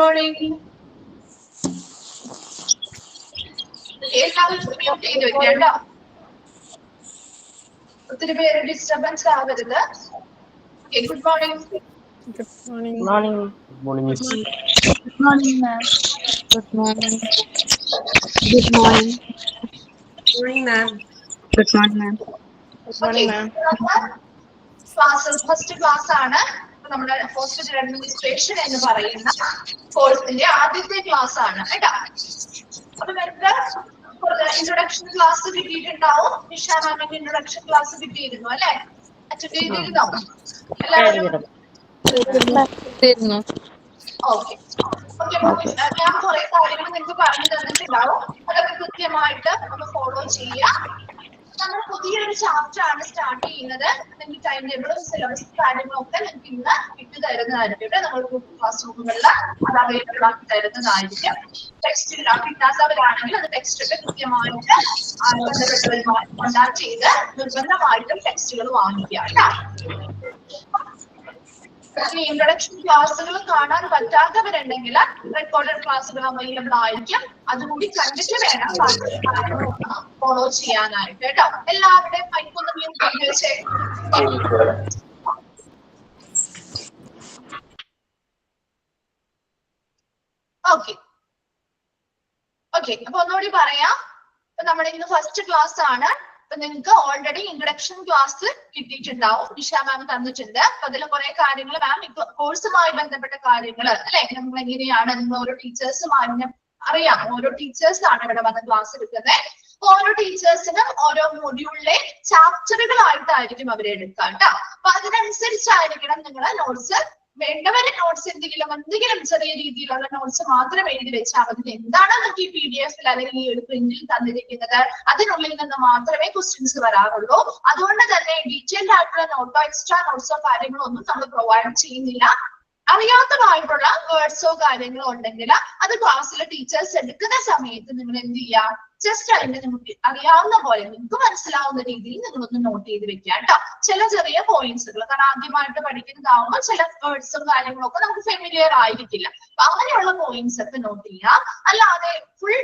morning. എല്ലാവരും mute ചെയ്ത് വെക്കേണ്ട. ഒത്തിരി പേര് ഡിസ്റ്റർബൻസ് ആവരുത്. Good morning. Good morning. Good morning. Good morning, Miss. Good morning, ma'am. Good morning. Good morning. Good morning, ma'am. Good morning, ma'am. Good morning, ma'am. Class first class ആണ് നമ്മുടെ hospital administration എന്ന് പറയുന്ന കോഴ്സിന്റെ ആദ്യത്തെ class ആണ് കേട്ടോ. അപ്പൊ നിങ്ങൾക്ക് ഇൻട്രൊഡക്ഷൻ ക്ലാസ് കിട്ടിയിട്ടുണ്ടാവും. നിഷ മാമിന്റെ ഇൻട്രൊഡക്ഷൻ ക്ലാസ് കിട്ടിയിരുന്നു അല്ലെ? അറ്റൻഡ് ചെയ്തിരുന്നോ എല്ലാവരും? ഓക്കെ. ഞാൻ കുറെ കാര്യങ്ങൾ നിങ്ങൾക്ക് പറഞ്ഞു തന്നിട്ടുണ്ടാവും. അതൊക്കെ കൃത്യമായിട്ട് ഒന്ന് ഫോളോ ചെയ്യുക. നമ്മൾ പുതിയൊരു ചാപ്റ്റർ ആണ് സ്റ്റാർട്ട് ചെയ്യുന്നത്. നിങ്ങൾക്ക് ടൈം ടേബിളും സിലബസ് കാര്യങ്ങളും ഒക്കെ നിങ്ങൾക്ക് ഇന്ന് ഇട്ട് തരുന്നതായിരിക്കും. നമ്മൾ ക്ലാസ് റൂമുകളിൽ അത് അവൈലബിൾ ആക്കി തരുന്നതായിരിക്കും. ടെക്സ്റ്റ് കിട്ടാത്തവരാണെങ്കിൽ അത് ടെക്സ്റ്റ് ഒക്കെ കൃത്യമായിട്ട് ബന്ധപ്പെട്ടവരുമായി കോണ്ടാക്ട് ചെയ്ത് നിർബന്ധമായിട്ടും ടെക്സ്റ്റുകൾ വാങ്ങിക്കുക കേട്ടോ. ഇൻട്രൊഡക്ഷൻ ക്ലാസ്സുകൾ കാണാൻ പറ്റാത്തവരുണ്ടെങ്കിൽ റെക്കോർഡഡ് ക്ലാസ്സുകൾ അവൈലബിൾ ആയിരിക്കും. അതുകൂടി കണ്ടിട്ട് വേണം ഫോളോ ചെയ്യാനായിട്ട് കേട്ടോ. എല്ലാവരുടെയും മൈക്കൊന്ന് മ്യൂട്ട് ചെയ്ത് വെച്ചേ. Okay okay. അപ്പൊ ഒന്നുകൂടി പറയാം. അപ്പൊ നമ്മുടെ ഇന്ന് ഫസ്റ്റ് ക്ലാസ് ആണ്. അപ്പൊ നിങ്ങൾക്ക് ഓൾറെഡി ഇൻട്രൊഡക്ഷൻ ക്ലാസ് കിട്ടിയിട്ടുണ്ടാവും. നിഷ മാം തന്നിട്ടുണ്ട്. അപ്പൊ അതിൽ കുറെ കാര്യങ്ങൾ മാം കോഴ്സുമായി ബന്ധപ്പെട്ട കാര്യങ്ങൾ അല്ലെ, നമ്മൾ എങ്ങനെയാണ് നിങ്ങൾ ഓരോ ടീച്ചേഴ്സുമായി അറിയാം. ഓരോ ടീച്ചേഴ്സ് ആണ് ഇവിടെ വന്ന് ക്ലാസ് എടുക്കുന്നത്. ഓരോ ടീച്ചേഴ്സിനും ഓരോ മൊഡ്യൂളിലെ ചാപ്റ്ററുകളായിട്ടായിരിക്കും അവരെടുക്കുക കേട്ടോ. അപ്പൊ അതിനനുസരിച്ചായിരിക്കണം നിങ്ങൾ നോട്ട്സ് വേണ്ടവരെ നോട്ട്സ് എന്തെങ്കിലും ചെറിയ രീതിയിലുള്ള നോട്ട്സ് മാത്രം എഴുതി വെച്ചാൽ മതി. എന്താണ് നമുക്ക് ഈ PDF അല്ലെങ്കിൽ ഈ ഒരു പ്രിന്റിൽ തന്നിരിക്കുന്നത് അതിനുള്ളിൽ നിന്ന് മാത്രമേ ക്വസ്റ്റ്യൻസ് വരാറുള്ളൂ. അതുകൊണ്ട് തന്നെ ഡീറ്റെയിൽഡ് ആയിട്ടുള്ള നോട്ടോ എക്സ്ട്രാ നോട്ട്സോ കാര്യങ്ങളോ ഒന്നും നമ്മൾ പ്രൊവൈഡ് ചെയ്യുന്നില്ല. അറിയാത്തതായിട്ടുള്ള വേർഡ്സോ കാര്യങ്ങളോ ഉണ്ടെങ്കിൽ അത് ക്ലാസ്സിലെ ടീച്ചേഴ്സ് എടുക്കുന്ന സമയത്ത് നിങ്ങൾ എന്ത് ചെയ്യുക, ജസ്റ്റ് അതിന്റെ നമുക്ക് അറിയാവുന്ന പോലെ നിങ്ങൾക്ക് മനസ്സിലാവുന്ന രീതിയിൽ നിങ്ങളൊന്ന് നോട്ട് ചെയ്ത് വെക്കുക കേട്ടോ. ചില ചെറിയ പോയിന്റ്സുകൾ, കാരണം ആദ്യമായിട്ട് പഠിക്കുന്നതാവുമ്പോൾ ചില വേർഡ്സും കാര്യങ്ങളും ഒക്കെ നമുക്ക് ഫെമിലിയർ ആയിരിക്കില്ല. അപ്പൊ അങ്ങനെയുള്ള പോയിന്റ്സ് ഒക്കെ നോട്ട് ചെയ്യുക. അല്ലാതെ ഫുൾ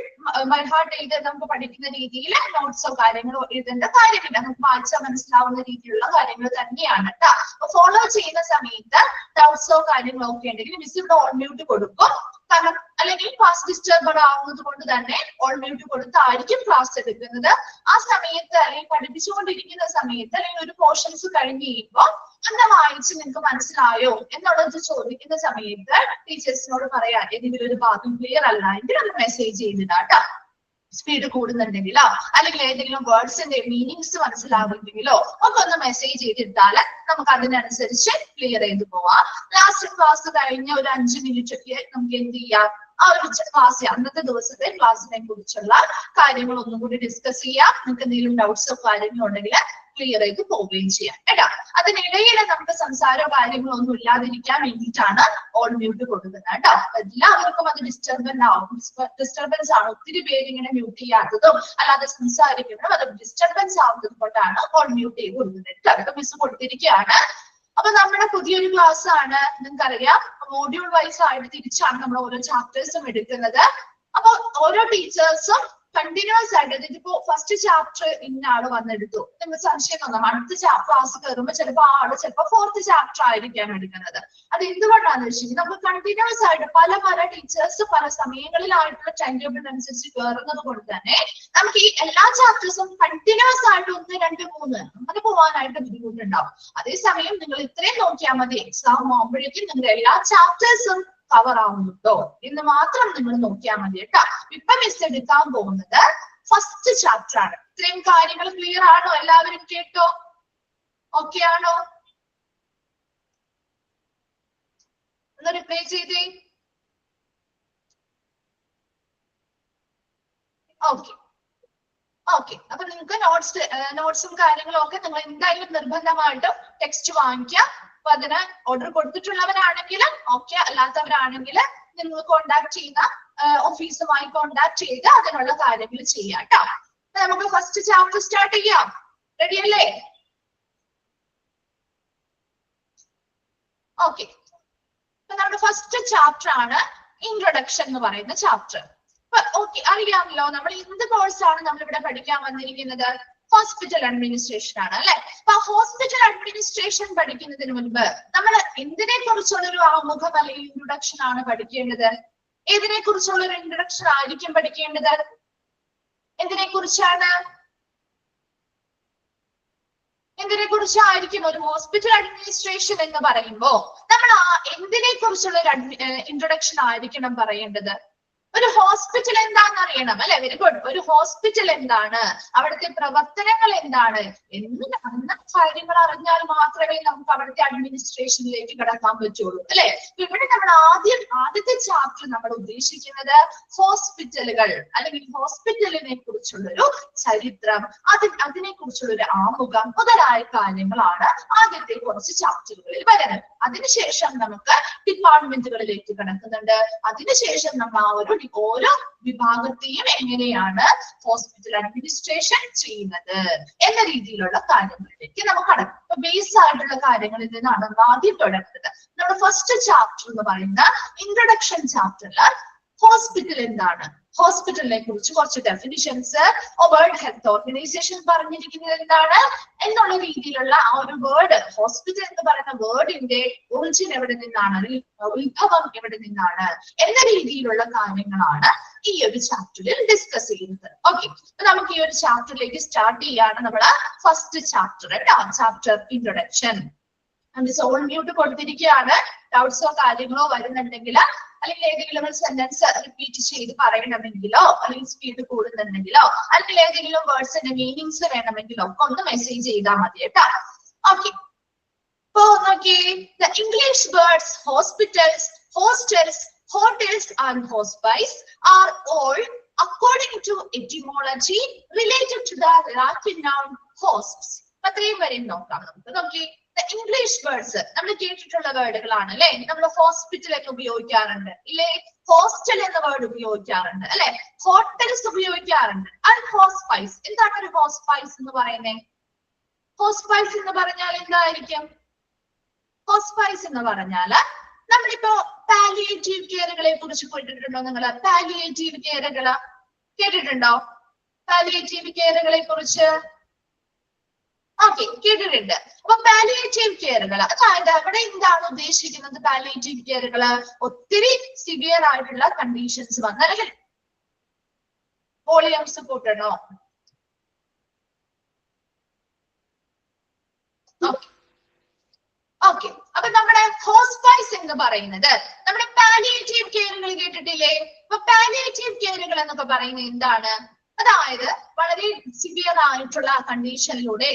ബൈഹാർട്ട് ചെയ്ത് നമുക്ക് പഠിക്കുന്ന രീതിയിൽ നോട്ട്സോ കാര്യങ്ങളോ എഴുതേണ്ട കാര്യമില്ല. നമുക്ക് വായിച്ചാൽ മനസ്സിലാവുന്ന രീതിയിലുള്ള കാര്യങ്ങൾ തന്നെയാണ് കേട്ടോ. അപ്പൊ ഫോളോ ചെയ്യുന്ന സമയത്ത് ഡൗട്ട്സോ കാര്യങ്ങളോ ഒക്കെ ഉണ്ടെങ്കിൽ മിസ് ഇവിടെ ഓൺ മ്യൂട്ട് കൊടുക്കും. കാരണം അല്ലെങ്കിൽ ക്ലാസ് ഡിസ്റ്റർബഡ് ആവുന്നത് കൊണ്ട് തന്നെ ഓൺ മ്യൂട്ട് കൊടുത്തായിരിക്കും ക്ലാസ് എടുക്കുന്നത്. ആ സമയത്ത് അല്ലെങ്കിൽ പഠിപ്പിച്ചുകൊണ്ടിരിക്കുന്ന സമയത്ത് അല്ലെങ്കിൽ ഒരു പോർഷൻസ് കഴിഞ്ഞ് കഴിയുമ്പോൾ അന്ന് വായിച്ച് നിങ്ങൾക്ക് മനസ്സിലായോ എന്നുള്ളത് ചോദിക്കുന്ന സമയത്ത് ടീച്ചേഴ്സിനോട് പറയാം ഏതെങ്കിലും ഒരു ഭാഗം ക്ലിയർ അല്ല എങ്കിൽ ഒന്ന് മെസ്സേജ് ചെയ്തിടാട്ടോ. സ്പീഡ് കൂടുന്നുണ്ടെങ്കിലോ അല്ലെങ്കിൽ ഏതെങ്കിലും വേർഡ്സിന്റെ മീനിങ്സ് മനസ്സിലാവുന്നെങ്കിലോ ഒക്കെ ഒന്ന് മെസ്സേജ് ചെയ്തിട്ടാല് നമുക്ക് അതിനനുസരിച്ച് ക്ലിയർ ചെയ്ത് പോവാം. ലാസ്റ്റ് ക്ലാസ് കഴിഞ്ഞ ഒരു 5 മിനിറ്റ് ഒക്കെ നമുക്ക് എന്ത് ചെയ്യാം, ആ ഒരു ക്ലാസ് അന്നത്തെ ദിവസത്തെ ക്ലാസ്സിനെ കുറിച്ചുള്ള കാര്യങ്ങൾ ഒന്നും കൂടി ഡിസ്കസ് ചെയ്യാം. നിങ്ങൾക്ക് എന്തെങ്കിലും ഡൗട്ട്സോ കാര്യങ്ങളോ ഉണ്ടെങ്കിൽ ക്ലിയർ ചെയ്ത് പോവുകയും ചെയ്യാം കേട്ടോ. അതിനിടയിൽ നമുക്ക് സംസാരോ കാര്യങ്ങളോ ഒന്നും ഇല്ലാതിരിക്കാൻ വേണ്ടിയിട്ടാണ് ഓൺ മ്യൂട്ട് കൊടുക്കുന്നത് കേട്ടോ. എല്ലാവർക്കും അത് ഡിസ്റ്റർബൻസ് ആണ്. ഒത്തിരി പേര് ഇങ്ങനെ മ്യൂട്ട് ചെയ്യാത്തതും അല്ലാതെ സംസാരിക്കുന്നതും അത് ഡിസ്റ്റർബൻസ് ആവുന്നത് കൊണ്ടാണ് ഓൺ മ്യൂട്ട് ചെയ്ത് കൊടുക്കുന്നത് കേട്ടോ. അതൊക്കെ മിസ് കൊടുത്തിരിക്കുകയാണ്. അപ്പൊ നമ്മുടെ പുതിയൊരു ക്ലാസ് ആണ്. നിങ്ങൾക്കറിയാം മോഡ്യൂൾ വൈസ് ആയിട്ട് തിരിച്ചാണ് നമ്മൾ ഓരോ ചാപ്റ്റേഴ്സും എടുക്കുന്നത്. അപ്പൊ ഓരോ ടീച്ചേഴ്സും കണ്ടിന്യൂസ് ആയിട്ട് ഇതിപ്പോ ഫസ്റ്റ് ചാപ്റ്റർ ഇന്ന ആള് വന്നെടുത്തു, നിങ്ങൾ സംശയം തോന്നാം. അടുത്ത ക്ലാസ് കയറുമ്പോൾ ചിലപ്പോൾ ആള് ചിലപ്പോൾ 4th ചാപ്റ്റർ ആയിരിക്കാം എടുക്കുന്നത്. അത് എന്തുകൊണ്ടാന്ന് വെച്ചിട്ടുണ്ടെങ്കിൽ നമുക്ക് കണ്ടിന്യൂസ് ആയിട്ട് പല ടീച്ചേഴ്സ് പല സമയങ്ങളിലായിട്ടുള്ള ടൈം ടേബിൾ അനുസരിച്ച് കയറുന്നത് കൊണ്ട് തന്നെ നമുക്ക് ഈ എല്ലാ ചാപ്റ്റേഴ്സും കണ്ടിന്യൂസ് ആയിട്ട് 1, 2, 3 അങ്ങനെ പോകാനായിട്ട് ബുദ്ധിമുട്ടുണ്ടാവും. അതേസമയം നിങ്ങൾ ഇത്രയും നോക്കിയാൽ മതി, എക്സാം ആകുമ്പോഴേക്കും നിങ്ങൾ എല്ലാ ചാപ്റ്റേഴ്സും കവർ ആവുന്നുണ്ടോ എന്ന് മാത്രം നിങ്ങൾ നോക്കിയാൽ മതി കേട്ടോ. ഇപ്പൊ മിസ് എടുക്കാൻ പോകുന്നത് ഫസ്റ്റ് ചാപ്റ്റർ ആണ്. ഇത്രയും കാര്യങ്ങൾ ക്ലിയർ ആണോ? എല്ലാവരും കേട്ടോ? ഓക്കെ ആണോ? ഒന്ന് റിപ്ലൈ ചെയ്തേ. Okay okay. അപ്പൊ നിങ്ങൾക്ക് നോട്ട്സും കാര്യങ്ങളും ഒക്കെ നിങ്ങൾ എന്തായാലും നിർബന്ധമായിട്ടും ടെക്സ്റ്റ് വാങ്ങിക്കാം. അപ്പൊ അതിന് ഓർഡർ കൊടുത്തിട്ടുള്ളവരാണെങ്കിൽ ഓക്കെ, അല്ലാത്തവരാണെങ്കിൽ നിങ്ങൾ കോണ്ടാക്ട് ചെയ്യുന്ന ഓഫീസുമായി കോണ്ടാക്ട് ചെയ്ത് അതിനുള്ള കാര്യങ്ങൾ ചെയ്യാം കേട്ടോ. നമുക്ക് ഫസ്റ്റ് ചാപ്റ്റർ സ്റ്റാർട്ട് ചെയ്യാം. റെഡി അല്ലേ? ഓക്കെ. അപ്പൊ നമ്മുടെ ഫസ്റ്റ് ചാപ്റ്റർ ആണ് ഇൻട്രൊഡക്ഷൻ എന്ന് പറയുന്ന ചാപ്റ്റർ. ഓക്കെ, അറിയാമല്ലോ നമ്മൾ എന്ത് കോഴ്സാണ് നമ്മൾ ഇവിടെ പഠിക്കാൻ വന്നിരിക്കുന്നത്? ഹോസ്പിറ്റൽ അഡ്മിനിസ്ട്രേഷൻ ആണ് അല്ലെ. അപ്പൊ ഹോസ്പിറ്റൽ അഡ്മിനിസ്ട്രേഷൻ പഠിക്കുന്നതിന് മുൻപ് നമ്മൾ എന്തിനെ കുറിച്ചുള്ള ഒരു ആമുഖം അല്ലെങ്കിൽ ഇൻട്രൊഡക്ഷൻ ആണ് പഠിക്കേണ്ടത്? ഏതിനെ കുറിച്ചുള്ള ഒരു ഇൻട്രൊഡക്ഷൻ ആയിരിക്കും പഠിക്കേണ്ടത്? എന്തിനെ കുറിച്ചാണ്? എന്തിനെ കുറിച്ചായിരിക്കും ഒരു ഹോസ്പിറ്റൽ അഡ്മിനിസ്ട്രേഷൻ എന്ന് പറയുമ്പോ നമ്മൾ എന്തിനെ കുറിച്ചുള്ള ഒരു ഇൻട്രൊഡക്ഷൻ ആയിരിക്കണം പറയേണ്ടത്? ഒരു ഹോസ്പിറ്റൽ എന്താണെന്ന് അറിയണം അല്ലെ. Very good. ഒരു ഹോസ്പിറ്റൽ എന്താണ്, അവിടുത്തെ പ്രവർത്തനങ്ങൾ എന്താണ് എന്ന കാര്യങ്ങൾ അറിഞ്ഞാൽ മാത്രമേ നമുക്ക് അവിടുത്തെ അഡ്മിനിസ്ട്രേഷനിലേക്ക് കടക്കാൻ പറ്റുള്ളൂ അല്ലെ. ഇവിടെ നമ്മൾ ആദ്യത്തെ ചാപ്റ്റർ നമ്മൾ ഉദ്ദേശിക്കുന്നത് ഹോസ്പിറ്റലുകൾ അല്ലെങ്കിൽ ഹോസ്പിറ്റലിനെ കുറിച്ചുള്ളൊരു ചരിത്രം, അതിനെ കുറിച്ചുള്ള ഒരു ആമുഖം മുതലായ കാര്യങ്ങളാണ് ആദ്യത്തെ കുറച്ച് ചാപ്റ്ററുകളിൽ വരുന്നത്. അതിനുശേഷം നമുക്ക് ഡിപ്പാർട്ട്മെന്റുകളിലേക്ക് കടക്കുന്നുണ്ട്. അതിനുശേഷം നമ്മൾ ആ ഓരോ വിഭാഗത്തെയും എങ്ങനെയാണ് ഹോസ്പിറ്റൽ അഡ്മിനിസ്ട്രേഷൻ ചെയ്യുന്നത് എന്ന രീതിയിലുള്ള കാര്യങ്ങളിലേക്ക് നമുക്ക് കടക്കും. ബേസ് ആയിട്ടുള്ള കാര്യങ്ങളിൽ നിന്നാണ് നമ്മൾ ആദ്യം തുടങ്ങുന്നത്. നമ്മുടെ ഫസ്റ്റ് ചാപ്റ്റർ എന്ന് പറയുന്ന ഇൻട്രൊഡക്ഷൻ ചാപ്റ്ററിൽ ഹോസ്പിറ്റൽ എന്താണ്, ഹോസ്പിറ്റലിനെ കുറിച്ച് കുറച്ച് ഡെഫിനിഷൻസ്, വേൾഡ് ഹെൽത്ത് ഓർഗനൈസേഷൻ പറഞ്ഞിരിക്കുന്നത് എന്താണ് എന്നുള്ള രീതിയിലുള്ള ആ ഒരു വേർഡ്, ഹോസ്പിറ്റൽ എന്ന് പറയുന്ന വേർഡിന്റെ ഒറിജിൻ എവിടെ നിന്നാണ്, ഉത്ഭവം എവിടെ നിന്നാണ് എന്ന രീതിയിലുള്ള കാര്യങ്ങളാണ് ഈ ഒരു ചാപ്റ്ററിൽ ഡിസ്കസ് ചെയ്യുന്നത്. ഓക്കെ, അപ്പൊ നമുക്ക് ഈ ഒരു ചാപ്റ്ററിലേക്ക് സ്റ്റാർട്ട് ചെയ്യാണ്. നമ്മള് ഫസ്റ്റ് ചാപ്റ്റർ ചാപ്റ്റർ ഇൻട്രൊഡക്ഷൻ. സോൾ മ്യൂട്ട് കൊടുത്തിരിക്കുകയാണ്. ഡൗട്ട്സോ കാര്യങ്ങളോ വരുന്നുണ്ടെങ്കിൽ അല്ലെങ്കിൽ ഏതെങ്കിലും ഒരു സെന്റൻസ് റിപ്പീറ്റ് ചെയ്ത് പറയണമെങ്കിലോ അല്ലെങ്കിൽ സ്പീഡ് കൂടുന്നുണ്ടെങ്കിലോ അല്ലെങ്കിൽ ഏതെങ്കിലും വേർഡ്സിന്റെ മീനിങ്സ് വേണമെങ്കിലോ ഒക്കെ ഒന്ന് മെസ്സേജ് ചെയ്താൽ മതി കേട്ടോ. ഓക്കെ, ഇപ്പോ നോക്കിയേ, the English words hospitals, hostels, hotels and hospice are all, according to etymology, related to the Latin noun hosts. അത്രയും വരെയും നോക്കാം നമുക്ക്. നോക്കി, ഇംഗ്ലീഷ് വേർഡ്സ് നമ്മൾ കേട്ടിട്ടുള്ള വേർഡുകളാണ് അല്ലെ. നമ്മൾ ഹോസ്പിറ്റൽ എന്ന് ഉപയോഗിക്കാറുണ്ട് ഇല്ലേ, ഹോസ്റ്റൽ എന്ന വേർഡ് ഉപയോഗിക്കാറുണ്ട് അല്ലെ, ഹോട്ടൽസ് ഉപയോഗിക്കാറുണ്ട്. ആൻഡ് ഹോസ്പൈസ്, എന്താണ് ഒരു ഹോസ്പൈസ് എന്ന് പറയുന്നത്? ഹോസ്പൈസ് എന്ന് പറഞ്ഞാൽ എന്തായിരിക്കും? ഹോസ്പൈസ് എന്ന് പറഞ്ഞാല് നമ്മളിപ്പോ പാലിയേറ്റീവ് കെയറുകളെ കുറിച്ച് കേട്ടിട്ടുണ്ടോ? നിങ്ങള് പാലിയേറ്റീവ് കെയറുകള് കേട്ടിട്ടുണ്ടോ? പാലിയേറ്റീവ് കെയറുകളെ കുറിച്ച് ഓക്കെ കേട്ടിട്ടുണ്ട്. അപ്പൊ പാലിയേറ്റീവ് കെയറുകൾ, അതായത് അവിടെ എന്താണ് ഉദ്ദേശിക്കുന്നത്? പാലിയേറ്റീവ് കെയറുകള് ഒത്തിരി സിവിയർ ആയിട്ടുള്ള കണ്ടീഷൻസ് വന്നാൽ അല്ലെങ്കിൽ വോളിയംസ് കൂട്ടണോ? ഓക്കെ, അപ്പൊ നമ്മുടെ ഹോസ്പൈസ് എന്ന് പറയുന്നത് നമ്മുടെ പാലിയേറ്റീവ് കെയറുകൾ കേട്ടിട്ടില്ലേ? അപ്പൊ പാലിയേറ്റീവ് കെയറുകൾ എന്നൊക്കെ പറയുന്നത് എന്താണ്? അതായത് വളരെ സിവിയർ ആയിട്ടുള്ള കണ്ടീഷനിലൂടെ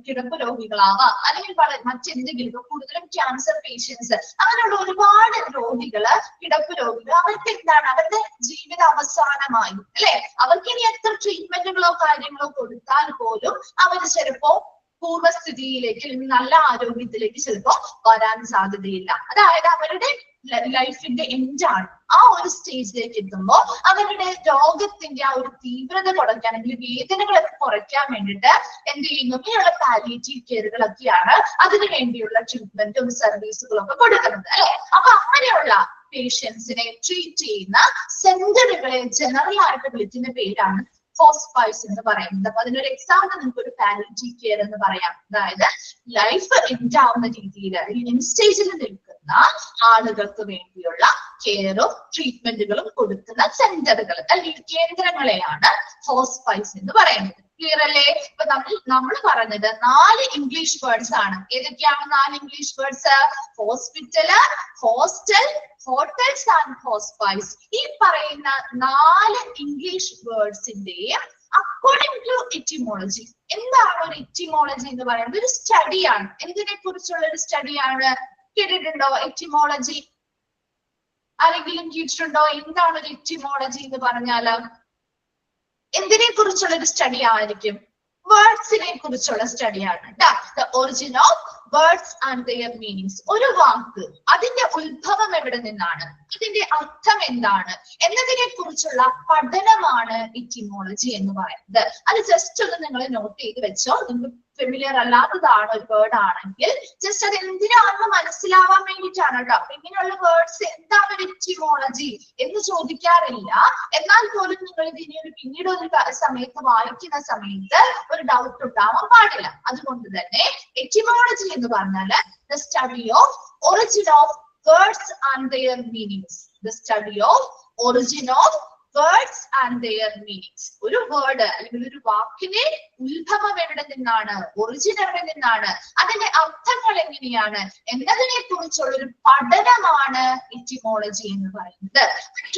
കിടപ്പ് രോഗികളാവാം അല്ലെങ്കിൽ മറ്റെന്തെങ്കിലും, കൂടുതലും ക്യാൻസർ പേഷ്യൻസ്, അങ്ങനെയുള്ള ഒരുപാട് രോഗികള്, കിടപ്പ് രോഗികൾ, അവർക്ക് എന്താണ് അവരുടെ ജീവിത അവസാനമായി അല്ലെ, അവർക്ക് ഇനി എത്ര ട്രീറ്റ്മെന്റുകളോ കാര്യങ്ങളോ കൊടുത്താൽ പോലും അവർ ചിലപ്പോ പൂർവ്വസ്ഥിതിയിലേക്ക് അല്ലെങ്കിൽ നല്ല ആരോഗ്യത്തിലേക്ക് ചിലപ്പോ വരാൻ സാധ്യതയില്ല. അതായത് അവരുടെ ലൈഫിന്റെ എൻഡാണ്. ആ ഒരു സ്റ്റേജിലേക്ക് എത്തുമ്പോൾ അവരുടെ രോഗത്തിന്റെ ആ ഒരു തീവ്രത കുറയ്ക്കാൻ അല്ലെങ്കിൽ വേദനകളൊക്കെ കുറയ്ക്കാൻ വേണ്ടിയിട്ട് എന്ത് ചെയ്യുന്നു? ഇങ്ങനെയുള്ള പാലിയേറ്റീവ് കെയറുകളൊക്കെയാണ് അതിനു വേണ്ടിയുള്ള ട്രീറ്റ്മെന്റും സർവീസുകളും ഒക്കെ കൊടുക്കുന്നത് അല്ലെ. അപ്പൊ അങ്ങനെയുള്ള പേഷ്യൻസിനെ ട്രീറ്റ് ചെയ്യുന്ന സെന്ററുകളെ ജനറൽ ആയിട്ട് വിളിക്കുന്ന പേരാണ് ഹോസ്പൈസ് എന്ന് പറയുന്നത്. അപ്പൊ അതിനൊരു എക്സാമ്പിൾ നിങ്ങൾക്ക് ഒരു പാലിയേറ്റീവ് കെയർ എന്ന് പറയാം. അതായത് ലൈഫ് എൻഡ് ആവുന്ന രീതിയിൽ എൻഡ് സ്റ്റേജിൽ നിൽക്കുന്ന ആളുകൾക്ക് വേണ്ടിയുള്ള കെയറും ട്രീറ്റ്മെന്റുകളും കൊടുക്കുന്ന സെന്ററുകൾ അല്ലെങ്കിൽ കേന്ദ്രങ്ങളെയാണ് ഹോസ്പൈസ് എന്ന് പറയുന്നത്. ക്ലിയർ അല്ലേ? ഇപ്പൊ നമ്മൾ പറഞ്ഞത് 4 ഇംഗ്ലീഷ് വേർഡ്സ് ആണ്. ഏതൊക്കെയാണ് 4 English words? Hospital, hostel, hotels and hospice. ഈ പറയുന്ന 4 ഇംഗ്ലീഷ് വേർഡ്സിന്റെയും അക്കോർഡിംഗ് ടു എറ്റിമോളജി. എന്താണ് ഒരു എറ്റിമോളജി എന്ന് പറയുന്നത്? ഒരു സ്റ്റഡിയാണ്. എന്തിനെ കുറിച്ചുള്ള ഒരു സ്റ്റഡിയാണ്? കേട്ടിട്ടുണ്ടോ എറ്റിമോളജി? ആരെങ്കിലും കേട്ടിട്ടുണ്ടോ? എന്താണ് ഒരു എറ്റിമോളജി എന്ന് പറഞ്ഞാല് എന്തിനെ കുറിച്ചുള്ള ഒരു സ്റ്റഡി ആയിരിക്കും? വേർഡ്സിനെ കുറിച്ചുള്ള സ്റ്റഡിയാണ്. The origin of words and their meanings. ഒരു വാക്ക് അതിന്റെ ഉത്ഭവം എവിടെ നിന്നാണ്, അതിന്റെ അർത്ഥം എന്താണ് എന്നതിനെ കുറിച്ചുള്ള പഠനമാണ് എറ്റിമോളജി എന്ന് പറയുന്നത്. അത് ജസ്റ്റ് ഒന്ന് നിങ്ങൾ നോട്ട് ചെയ്ത് വെച്ചോ. നിങ്ങൾക്ക് ഫെമിലിയർ അല്ലാത്തതാണ് ഒരു വേർഡ് ആണെങ്കിൽ ജസ്റ്റ് അത് എന്തിനാണെന്ന് മനസ്സിലാവാൻ വേണ്ടിയിട്ടാണ് കേട്ടോ. ഇങ്ങനെയുള്ള വേർഡ്സ് എന്താണ് ഒരു എറ്റിമോളജി എന്ന് ചോദിക്കാറില്ല. എന്നാൽ പോലും നിങ്ങൾ ഇതിനെ പിന്നീട് ഒരു സമയത്ത് വായിക്കുന്ന സമയത്ത് ഒരു ഡൗട്ട് ഉണ്ടാവാൻ പാടില്ല. അതുകൊണ്ട് തന്നെ എറ്റിമോളജി എന്ന് പറഞ്ഞാൽ the study of origin of words and their meanings. The study of origin of words and their meanings. ഒരു വേർഡ് അല്ലെങ്കിൽ ഒരു വാക്കിന്റെ ഉത്ഭവം എവിടെ നിന്നാണ്, ഒറിജിൻ എവിടെ നിന്നാണ്, അതിന്റെ അർത്ഥങ്ങൾ എങ്ങനെയാണ് എന്നതിനെ കുറിച്ചുള്ള ഒരു പഠനമാണ് എറ്റിമോളജി എന്ന് പറയുന്നത്.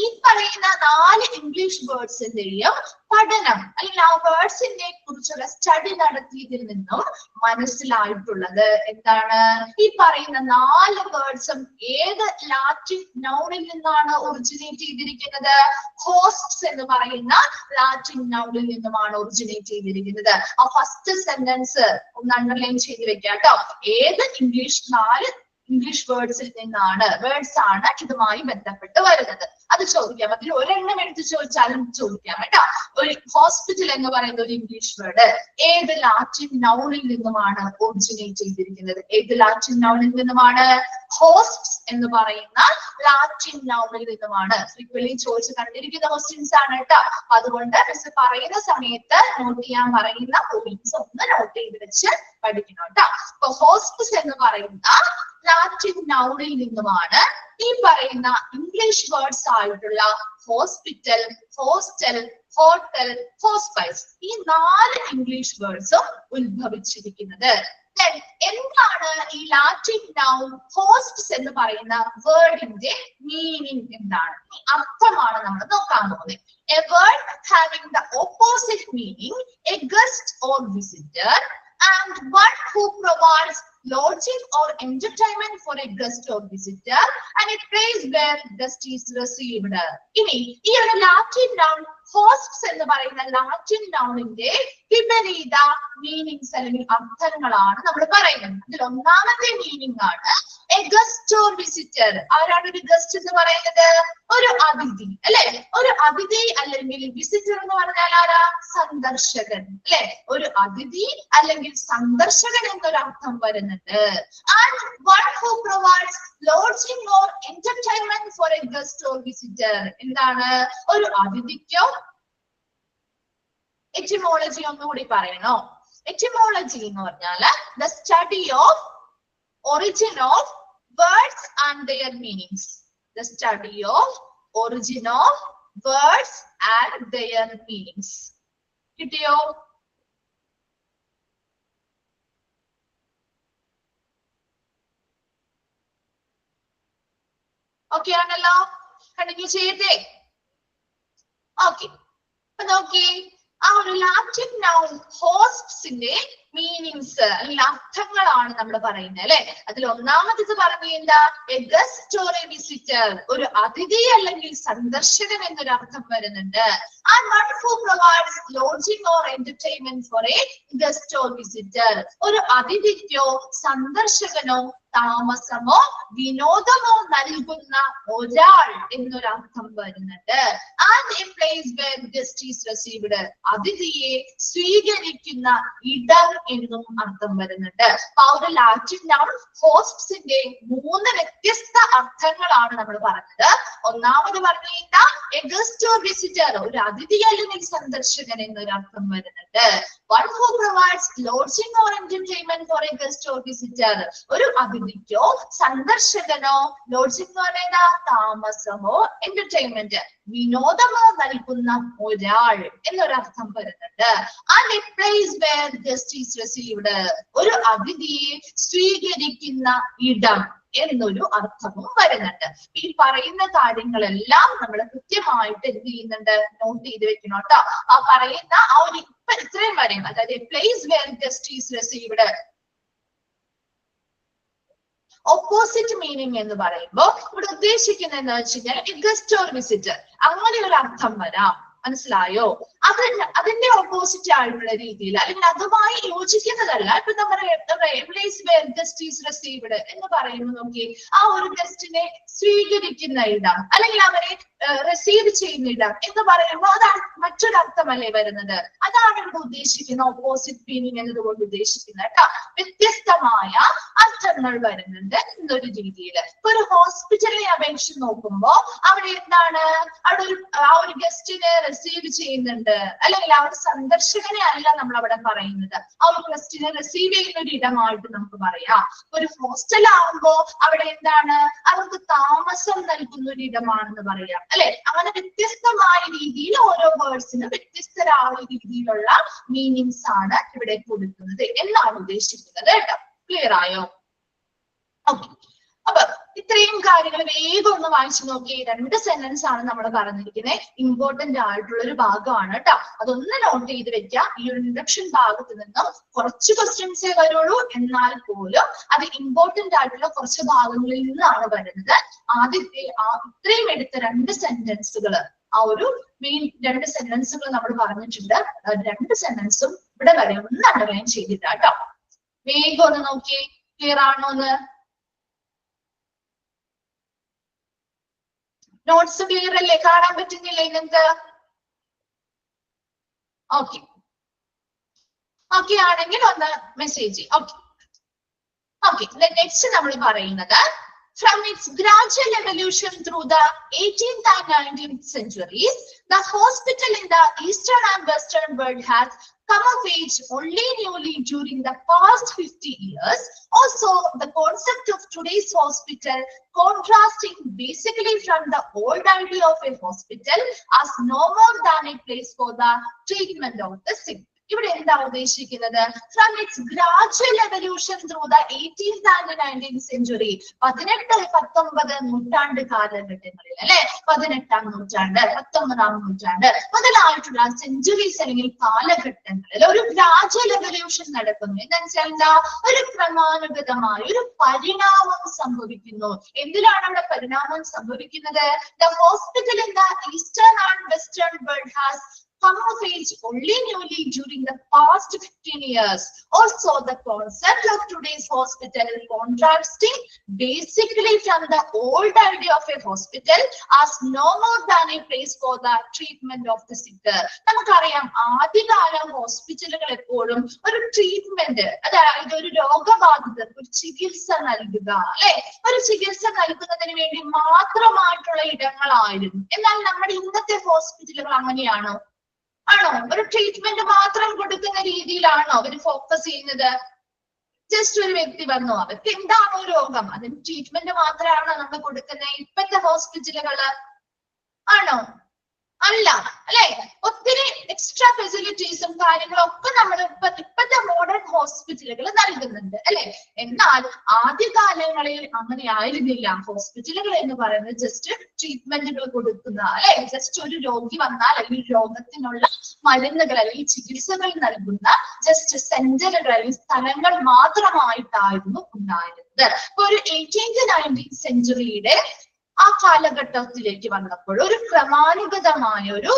ഈ പറയുന്ന 4 ഇംഗ്ലീഷ് വേർഡ്സിന്റെയും പഠനം അല്ലെങ്കിൽ ആ വേർഡ്സിനെ കുറിച്ചുള്ള സ്റ്റഡി നടത്തിയതിൽ നിന്നും മനസ്സിലായിട്ടുള്ളത് എന്താണ്, ഈ പറയുന്ന 4 വേർഡ്സും ഏത് ലാറ്റിൻ നൗണിൽ നിന്നാണ് ഒറിജിനേറ്റ് ചെയ്തിരിക്കുന്നത്? ഹോസ്റ്റ്സ് എന്ന് പറയുന്ന ലാറ്റിൻ നൗണിൽ നിന്നുമാണ് ഒറിജിനേറ്റ് ചെയ്തിരിക്കുന്നത്. ആ ഫസ്റ്റ് സെന്റൻസ് ഒന്ന് അണ്ടർലൈൻ ചെയ്ത് വെക്കാം കേട്ടോ. ഏത് 4 ഇംഗ്ലീഷ് വേർഡ്സിൽ നിന്നാണ്, വേർഡ്സ് ആണ് ഇതുമായി ബന്ധപ്പെട്ട് വരുന്നത്. അത് ചോദിക്കാം. അതിൽ ഒരെണ്ണം എടുത്ത് ചോദിച്ചാലും ചോദിക്കാം കേട്ടോ. ഒരു ഹോസ്പിറ്റൽ എന്ന് പറയുന്ന ഒരു ഇംഗ്ലീഷ് വേർഡ് ഏത് ലാറ്റിൻ നൗണിൽ നിന്നുമാണ് ഒറിജിനേറ്റ് ചെയ്തിരിക്കുന്നത്? ഏത് ലാറ്റിൻ നൗണിൽ നിന്നുമാണ്? ഹോസ്റ്റ്സ് എന്ന് പറയുന്ന ലാറ്റിൻ നൗണിൽ നിന്നുമാണ്. ഫ്രീക്വന്റ്ലി ചോദിച്ച് കണ്ടിരിക്കുന്ന ക്വസ്റ്റ്യൻസ് ആണ് കേട്ടോ. അതുകൊണ്ട് മിസ് പറയുന്ന സമയത്ത് നോട്ട് ചെയ്യാൻ പറയുന്ന പോയിന്റ്സ് ഒന്ന് നോട്ട് ചെയ്ത് വെച്ച് പഠിക്കണം കേട്ടോ. അപ്പൊ ഹോസ്റ്റ്സ് എന്ന് പറയുന്ന ലാറ്റിൻ നൗണിൽ നിന്നുമാണ് ഈ പറയുന്ന ഇംഗ്ലീഷ് വേർഡ്സ് ആയിട്ടുള്ള ഹോസ്പിറ്റൽ, ഹോസ്റ്റൽ, ഹോട്ടൽ, ഹോസ്പൈസ് ഈ 4 ഇംഗ്ലീഷ് വേർഡ്സും ഉത്ഭവിച്ചിരിക്കുന്നത്. എന്താണ് ഈ ലാറ്റിൻ നൗൺ ഹോസ്റ്റ്സ് എന്ന് പറയുന്ന വേർഡിന്റെ മീനിങ് എന്താണ്, അർത്ഥമാണ് നമ്മൾ നോക്കാൻ പോകുന്നത്. A word having the opposite meaning, a guest or visitor, and one who provides lodging or entertainment for a guest or visitor and a place where guest is received. ഇനി ഈ ഒരു ലാറ്റിൻ നൗൺ ഹോസ്റ്റ്സ് എന്ന് പറയുന്ന Latin നൗണിന്റെ വിപരീത meanings അല്ലെങ്കിൽ അർത്ഥങ്ങളാണ് നമ്മൾ പറയുന്നത്. അതിൽ ഒന്നാമത്തെ മീനിങ് ആണ് എ ഗസ്റ്റ് ഓർ വിസിറ്റർ. ആരാണ് ഒരു ഗസ്റ്റ് എന്ന് പറയുന്നത്? ഒരു അതിഥി അല്ലെ. ഒരു അതിഥി അല്ലെങ്കിൽ വിസിറ്റർ എന്ന് പറഞ്ഞാൽ ആരാ? സന്ദർശകൻ അല്ലെ. ഒരു അതിഥി അല്ലെങ്കിൽ സന്ദർശകൻ എന്നൊരു അർത്ഥം വരുന്നുണ്ട്. And one who provides lodging or entertainment for a guest or visitor. എന്താണ്? ഒരു അതിഥിക്കോ. എറ്റിമോളജി ഒന്നുകൂടി പറയണോ? എറ്റിമോളജി എന്ന് പറഞ്ഞാല് the study of origin of words and their meanings. The study of origin of words and their meanings. കിട്ടിയോ? Okay ആണല്ലോ? Continue ചെയ്യട്ടെ? Okay. അപ്പൊ നോക്കി ആ ഒരു ലാറ്റിൻ നൗൺ ഹോസ്റ്റ്സിന്റെ മീനിങ്സ് അല്ലെങ്കിൽ അർത്ഥങ്ങളാണ് നമ്മൾ പറയുന്നത് അല്ലെ. അതിൽ ഒന്നാമത് പറഞ്ഞു എന്താ? A guest or A visitor. ഒരു അതിഥി അല്ലെങ്കിൽ സന്ദർശകൻ എന്നൊരു അർത്ഥം വരുന്നുണ്ട്. And one who provides lodging or entertainment for a guest or visitor. ഒരു അതിഥിക്കോ സന്ദർശകനോ താമസമോ വിനോദമോ നൽകുന്ന ഒരാൾ എന്നൊരർത്ഥം വരുന്നുണ്ട്. And a place where guest is received. അതിഥിയെ സ്വീകരിക്കുന്ന ഇടം എന്നും അർത്ഥം വരുന്നുണ്ട്. ആ ഒരു ലാറ്റിൻ നൗൺ ഹോസ്റ്റ്സിന്റെ 3 വ്യത്യസ്ത അർത്ഥങ്ങളാണ് നമ്മൾ പറഞ്ഞത്. ഒന്നാമത് പറഞ്ഞ എ ഗസ്റ്റ് ഓർ വിസിറ്റർ. ഒരു അതിഥി അല്ലെങ്കിൽ സന്ദർശകൻ എന്നൊരു അർത്ഥം വരുന്നുണ്ട്. One who provides lodging or entertainment for a guest or visitor. ഒരു അതിഥിക്കോ സന്ദർശകനോ, ലോഡ്ജിംഗ് എന്ന് പറയുന്ന താമസമോ, എന്റർടൈൻമെന്റ് വിനോദമോ നൽകുന്ന ഒരാൾ എന്നൊരർത്ഥം വരുന്നുണ്ട്. And a place where guest is received. ഒരു അതിഥിയെ സ്വീകരിക്കുന്ന ഇടം എന്നൊരു അർത്ഥവും വരുന്നുണ്ട്. ഈ പറയുന്ന കാര്യങ്ങളെല്ലാം നമ്മൾ കൃത്യമായിട്ട് എന്ത് ചെയ്യുന്നുണ്ട്? നോട്ട് ചെയ്ത് വെക്കണം കേട്ടോ. ആ പറയുന്ന ആ ഒരു ഇത്രയും വരെയും, അതായത് place where guest is received. Opposite meaning എന്ന് പറയുമ്പോൾ ഇവിടെ ഉദ്ദേശിക്കുന്നത് എന്താ വെച്ച് കഴിഞ്ഞാൽ ഗസ്റ്റ് ഓർ വിസിറ്റർ അങ്ങനെ ഒരു അർത്ഥം വരാം. മനസ്സിലായോ? അതിന്റെ ഓപ്പോസിറ്റ് ആയിട്ടുള്ള രീതിയിൽ അല്ലെങ്കിൽ അതുമായി യോജിക്കുന്നതല്ല. ഇപ്പൊ നമ്മുടെ place where guest is received എന്ന് പറയുമ്പോൾ നോക്കി ആ ഒരു ഗസ്റ്റിനെ സ്വീകരിക്കുന്ന ഇടം അല്ലെങ്കിൽ അവരെ റിസീവ് ചെയ്യുന്ന ഇടം എന്ന് പറയുമ്പോൾ അതാണ് മറ്റൊരർത്ഥമല്ലേ വരുന്നത്. അതാണ് ഇവിടെ ഉദ്ദേശിക്കുന്ന ഓപ്പോസിറ്റ് മീനിങ് എന്നതുകൊണ്ട് ഉദ്ദേശിക്കുന്നത് കേട്ടോ. വ്യത്യസ്തമായ അർത്ഥങ്ങൾ വരുന്നുണ്ട് എന്നൊരു രീതിയിൽ. ഇപ്പൊ ഒരു ഹോസ്പിറ്റലിനെ അപേക്ഷിച്ച് നോക്കുമ്പോ അവിടെ എന്താണ്, അവിടെ ആ ഒരു ഗസ്റ്റിനെ റിസീവ് ചെയ്യുന്നുണ്ട് അല്ലെങ്കിൽ ആ ഒരു സന്ദർശകനെ അല്ല നമ്മൾ അവിടെ പറയുന്നത്, ആ ഒരു ഗസ്റ്റിനെ റിസീവ് ചെയ്യുന്ന ഒരു ഇടമായിട്ട് നമുക്ക് പറയാം. ഒരു ഹോസ്റ്റൽ ആകുമ്പോ അവിടെ എന്താണ്, അവർക്ക് താമസം നൽകുന്ന ഒരു ഇടമാണെന്ന് പറയാം അല്ലെ. അങ്ങനെ വ്യത്യസ്തമായ രീതിയിൽ ഓരോ വേർഡ്സിനും വ്യത്യസ്തരായ രീതിയിലുള്ള മീനിങ്സ് ആണ് ഇവിടെ കൊടുക്കുന്നത് എന്നാണ് ഉദ്ദേശിക്കുന്നത് കേട്ടോ. ക്ലിയർ ആയോ? ഓക്കെ, അപ്പൊ ഇത്രയും കാര്യങ്ങൾ വേഗം ഒന്ന് വായിച്ചു നോക്കി. 2 സെന്റൻസ് ആണ് നമ്മൾ പറഞ്ഞിരിക്കുന്നത്. ഇമ്പോർട്ടന്റ് ആയിട്ടുള്ള ഒരു ഭാഗമാണ് കേട്ടോ. അതൊന്ന് നോട്ട് ചെയ്ത് വെക്കുക. ഈ ഒരു ഇൻട്രൊഡക്ഷൻ ഭാഗത്ത് നിന്നും കുറച്ച് ക്വസ്റ്റ്യൻസേ വരുള്ളൂ, എന്നാൽ പോലും അത് ഇമ്പോർട്ടന്റ് ആയിട്ടുള്ള കുറച്ച് ഭാഗങ്ങളിൽ നിന്നാണ് വരുന്നത്. ആദ്യത്തെ ഇത്രയും എടുത്ത 2 സെന്റൻസുകൾ, ആ ഒരു മെയിൻ 2 സെന്റൻസുകൾ നമ്മൾ പറഞ്ഞിട്ടുണ്ട്. 2 സെന്റൻസും ഇവിടെ വരെ ഒന്ന് അണ്ടർലൈൻ ചെയ്തിട്ടാ കേട്ടോ. വേഗം ഒന്ന് നോക്കി, ക്ലിയർ ആണോ എന്ന്. നോട്ട്സ് ക്ലിയർ അല്ലേ? കാണാൻ പറ്റുന്നില്ലേ നിങ്ങൾക്ക്? ഓക്കെ, ഓക്കെ ആണെങ്കിൽ ഒന്ന് മെസ്സേജ്. Okay, okay. നെക്സ്റ്റ് നമ്മൾ പറയുന്നത് from its gradual evolution through the 18th and 19th centuries, the hospital in the eastern and western world has come of age only newly during the past 50 years. Also, the concept of today's hospital contrasting basically from the old idea of a hospital as no more than a place for the treatment of the sick. ഇവിടെ എന്താ ഉദ്ദേശിക്കുന്നത്? From it's gradual evolution through the 18th and 19th century, 18, 19 നൂറ്റാണ്ട് കാലഘട്ടങ്ങളിൽ അല്ലെ, 18ആം നൂറ്റാണ്ട് 19ആം നൂറ്റാണ്ട് മുതലായിട്ടുള്ള centuries അല്ലെങ്കിൽ കാലഘട്ടങ്ങളിൽ ഒരു ഗ്രാജുവൽ എവല്യൂഷൻ നടക്കുന്നു. എന്താ വെച്ചാൽ എന്താ, ഒരു ക്രമാനുഗതമായ ഒരു പരിണാമം സംഭവിക്കുന്നു. എന്തിനാണ് അവിടെ പരിണാമം സംഭവിക്കുന്നത്? The hospital in the eastern and western world has come of age only newly during the past 15 years. Also, the concept of today's hospital contrasting basically from the old idea of a hospital as no more than a place for the treatment of the sick. നമുക്കറിയാം ആദ്യകാല ഹോസ്പിറ്റലുകൾ എപ്പോഴും ഒരു treatment, അതായത് ഒരു രോഗബാധിതർക്ക് ഒരു ചികിത്സ നൽകുക അല്ലെ, ഒരു ചികിത്സ നൽകുന്നതിന് വേണ്ടി മാത്രമായിട്ടുള്ള ഇടങ്ങളായിരുന്നു. എന്നാൽ നമ്മുടെ ഇന്നത്തെ ഹോസ്പിറ്റലുകൾ അങ്ങനെയാണോ? ആണോ? ഒരു ട്രീറ്റ്മെന്റ് മാത്രം കൊടുക്കുന്ന രീതിയിലാണോ അവർ ഫോക്കസ് ചെയ്യുന്നത്? ജസ്റ്റ് ഒരു വ്യക്തി വന്നു, അവർക്ക് എന്താണോ രോഗം അതിന് ട്രീറ്റ്മെന്റ് മാത്രമാണോ നമ്മൾ കൊടുക്കുന്നത് ഇപ്പത്തെ ഹോസ്പിറ്റലുകള്? ആണോ? അല്ല അല്ലെ. ഒത്തിരി എക്സ്ട്രാ ഫെസിലിറ്റീസും കാര്യങ്ങളൊക്കെ നമ്മൾ ഇപ്പത്തെ മോഡേൺ ഹോസ്പിറ്റലുകൾ നൽകുന്നുണ്ട് അല്ലെ. എന്നാൽ ആദ്യകാലങ്ങളിൽ അങ്ങനെ ആയിരുന്നില്ല. ഹോസ്പിറ്റലുകൾ എന്ന് പറയുന്നത് ജസ്റ്റ് ട്രീറ്റ്മെന്റുകൾ കൊടുക്കുന്ന അല്ലെ, ജസ്റ്റ് ഒരു രോഗി വന്നാൽ അല്ലെങ്കിൽ രോഗത്തിനുള്ള മരുന്നുകൾ അല്ലെങ്കിൽ ചികിത്സകൾ നൽകുന്ന ജസ്റ്റ് സെന്ററുകൾ അല്ലെങ്കിൽ സ്ഥലങ്ങൾ മാത്രമായിട്ടായിരുന്നു ഉണ്ടായിരുന്നത്. ഇപ്പൊ ഒരു 18th 19th സെഞ്ചുറിയുടെ ആ കാലഘട്ടത്തിലേക്ക് വന്നപ്പോൾ ഒരു ക്രമാനുഗതമായ ഒരു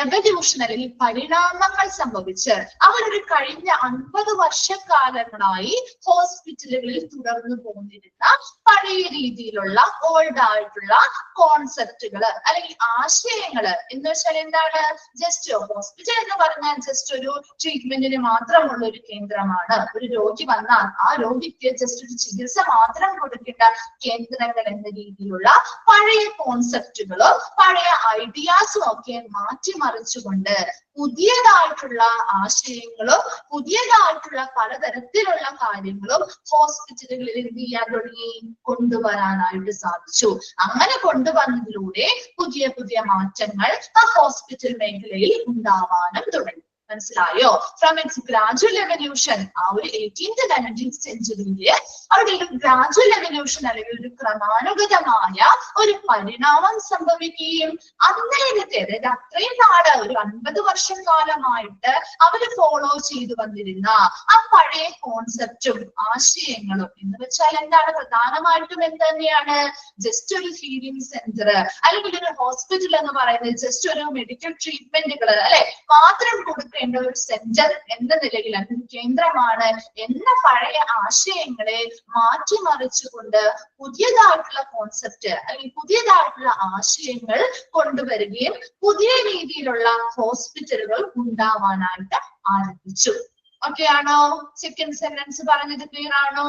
എവല്യൂഷൻ അല്ലെങ്കിൽ പരിണാമങ്ങൾ സംഭവിച്ച് അവരൊരു കഴിഞ്ഞ 50 വർഷക്കാലങ്ങളായി ഹോസ്പിറ്റലുകളിൽ തുടർന്നു പോന്നിരുന്ന പഴയ രീതിയിലുള്ള ഓൾഡ് ആയിട്ടുള്ള കോൺസെപ്റ്റുകള് അല്ലെങ്കിൽ ആശയങ്ങള് എന്ന് വെച്ചാൽ എന്താണ്, ജസ്റ്റ് ഹോസ്പിറ്റൽ എന്ന് പറഞ്ഞാൽ ജസ്റ്റ് ഒരു ട്രീറ്റ്മെന്റിന് മാത്രമുള്ള ഒരു കേന്ദ്രമാണ്. ഒരു രോഗി വന്നാൽ ആ രോഗിക്ക് ജസ്റ്റ് ഒരു ചികിത്സ മാത്രം കൊടുക്കേണ്ട കേന്ദ്രങ്ങൾ എന്ന രീതിയിലുള്ള പഴയ കോൺസെപ്റ്റുകളും പഴയ ഐഡിയാസും ഒക്കെ മാറ്റിമറിച്ചുകൊണ്ട് പുതിയതായിട്ടുള്ള ആശയങ്ങളും പുതിയതായിട്ടുള്ള പലതരത്തിലുള്ള കാര്യങ്ങളും ഹോസ്പിറ്റലുകളിൽ എന്ത് ചെയ്യാൻ തുടങ്ങി, കൊണ്ടുവരാനായിട്ട് സാധിച്ചു. അങ്ങനെ കൊണ്ടുവന്നതിലൂടെ പുതിയ പുതിയ മാറ്റങ്ങൾ ആ ഹോസ്പിറ്റൽ മേഖലയിൽ ഉണ്ടാവാനും തുടങ്ങി. മനസ്സിലായോ? ഫ്രം ഇറ്റ്സ് ഗ്രാജുവൽ എവല്യൂഷൻ, ആ ഒരു 18th and 19th സെഞ്ചുറിയില് അവിടെ ഒരു ഗ്രാജുവൽ എവല്യൂഷൻ അല്ലെങ്കിൽ ഒരു ക്രമാനുഗതമായ ഒരു പരിണാമം സംഭവിക്കുകയും അന്നേരത്തെ, അതായത് അത്രയും നാട് ഒരു 50 വർഷം കാലമായിട്ട് അവര് ഫോളോ ചെയ്തു വന്നിരുന്ന ആ പഴയ കോൺസെപ്റ്റും ആശയങ്ങളും എന്ന് വെച്ചാൽ എന്താണ്, പ്രധാനമായിട്ടും എന്ത് തന്നെയാണ്, ജസ്റ്റ് ഒരു ഹീലിംഗ് സെന്റർ അല്ലെങ്കിൽ ഒരു ഹോസ്പിറ്റൽ എന്ന് പറയുന്നത് ജസ്റ്റ് ഒരു മെഡിക്കൽ ട്രീറ്റ്മെന്റുകൾ അല്ലെ മാത്രം കൊടുക്കേണ്ട ഒരു സെന്റർ എന്ന നിലയിൽ അല്ലെങ്കിൽ കേന്ദ്രമാണ് എന്ന പഴയ ആശയങ്ങളെ മാറ്റിമറിച്ചുകൊണ്ട് പുതിയതായിട്ടുള്ള കോൺസെപ്റ്റ് അല്ലെങ്കിൽ പുതിയതായിട്ടുള്ള ആശയങ്ങൾ കൊണ്ടുവരികയും പുതിയ രീതിയിലുള്ള ഹോസ്പിറ്റലുകൾ ഉണ്ടാവാനായിട്ട് ആരംഭിച്ചു. ഓക്കെ ആണോ? സെക്കൻഡ് സെന്റൻസ് പറഞ്ഞത് ക്ലിയർ ആണോ?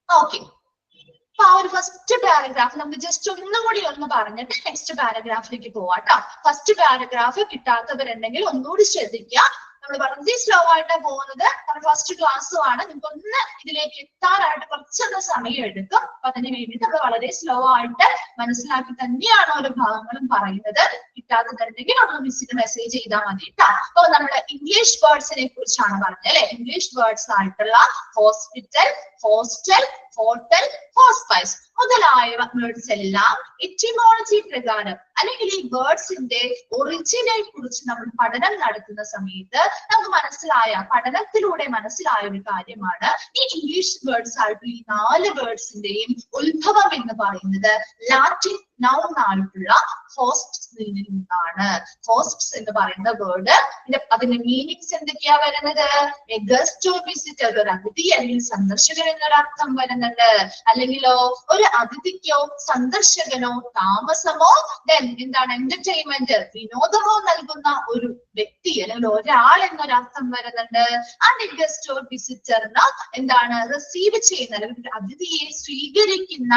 ഓക്കെ. അപ്പൊ ആ ഒരു ഫസ്റ്റ് പാരഗ്രാഫ് നമുക്ക് ജസ്റ്റ് ഒന്നുകൂടി ഒന്ന് പറഞ്ഞിട്ട് നെക്സ്റ്റ് പാരഗ്രാഫിലേക്ക് പോവാട്ടോ. ഫസ്റ്റ് പാരഗ്രാഫ് കിട്ടാത്തവരുണ്ടെങ്കിൽ ഒന്നുകൂടി ശ്രദ്ധിക്കുക. നമ്മൾ വളരെ സ്ലോ ആയിട്ടാണ് പോകുന്നത്, കാരണം ഫസ്റ്റ് ക്ലാസ്സും ആണ്. നിങ്ങൾക്ക് ഒന്ന് ഇതിലേക്ക് എത്താനായിട്ട് കുറച്ചൊന്ന് സമയം എടുക്കും. അപ്പൊ അതിന് വേണ്ടിയിട്ട് നമ്മൾ വളരെ സ്ലോ ആയിട്ട് മനസ്സിലാക്കി തന്നെയാണ് ഓരോ ഭാഗങ്ങളും പറയുന്നത്. കിട്ടാത്തതുണ്ടെങ്കിൽ ഒന്ന് മിസ്സിന് മെസ്സേജ് ചെയ്താൽ മതി കേട്ടോ. അപ്പൊ നമ്മുടെ ഇംഗ്ലീഷ് വേർഡ്സിനെ കുറിച്ചാണ് പറഞ്ഞത് അല്ലെ. ഇംഗ്ലീഷ് വേർഡ്സ് ആയിട്ടുള്ള ഹോസ്പിറ്റൽ, ഹോസ്റ്റൽ, ഹോട്ടൽ, ഹോസ്പൈസ് മുതലായ വേർഡ്സ് എല്ലാം എറ്റിമോളജി പ്രകാരം അല്ലെങ്കിൽ ഈ വേർഡ്സിന്റെ ഒറിജിനെ കുറിച്ച് നമ്മൾ പഠനം നടത്തുന്ന സമയത്ത് നമുക്ക് പഠനത്തിലൂടെ മനസ്സിലായ ഒരു കാര്യമാണ് ഈ ഇംഗ്ലീഷ് വേർഡ്സ് ആയിട്ടുള്ള ഈ 4 വേർഡ്സിന്റെയും ഉത്ഭവം എന്ന് പറയുന്നത് ലാറ്റിൻ നൗൺ ആയിട്ടുള്ള ഹോസ്റ്റ്സിൽ നിന്നാണ്. ഹോസ്റ്റ്സ് എന്ന് പറയുന്ന വേർഡ് അതിന്റെ മീനിങ്സ് എന്തൊക്കെയാ വരുന്നത്? എ ഗസ്റ്റ് ഓർ വിസിറ്റർ, ഒരു അതിഥി അല്ലെങ്കിൽ സന്ദർശകൻ എന്നൊരർത്ഥം വരുന്നുണ്ട്. അല്ലെങ്കിലോ ഒരു അതിഥിക്കോ സന്ദർശകനോ താമസമോ എന്താണ് എന്റർടൈൻമെന്റ് വിനോദമോ നൽകുന്ന ഒരു വ്യക്തി അല്ലെങ്കിൽ ഒരാൾ എന്നൊരർത്ഥം വരുന്നുണ്ട്. ആൻഡ് ഗസ്റ്റ് ഓർ വിസിറ്ററിന് എന്താണ് റിസീവ് ചെയ്യുന്ന അല്ലെങ്കിൽ അതിഥിയെ സ്വീകരിക്കുന്ന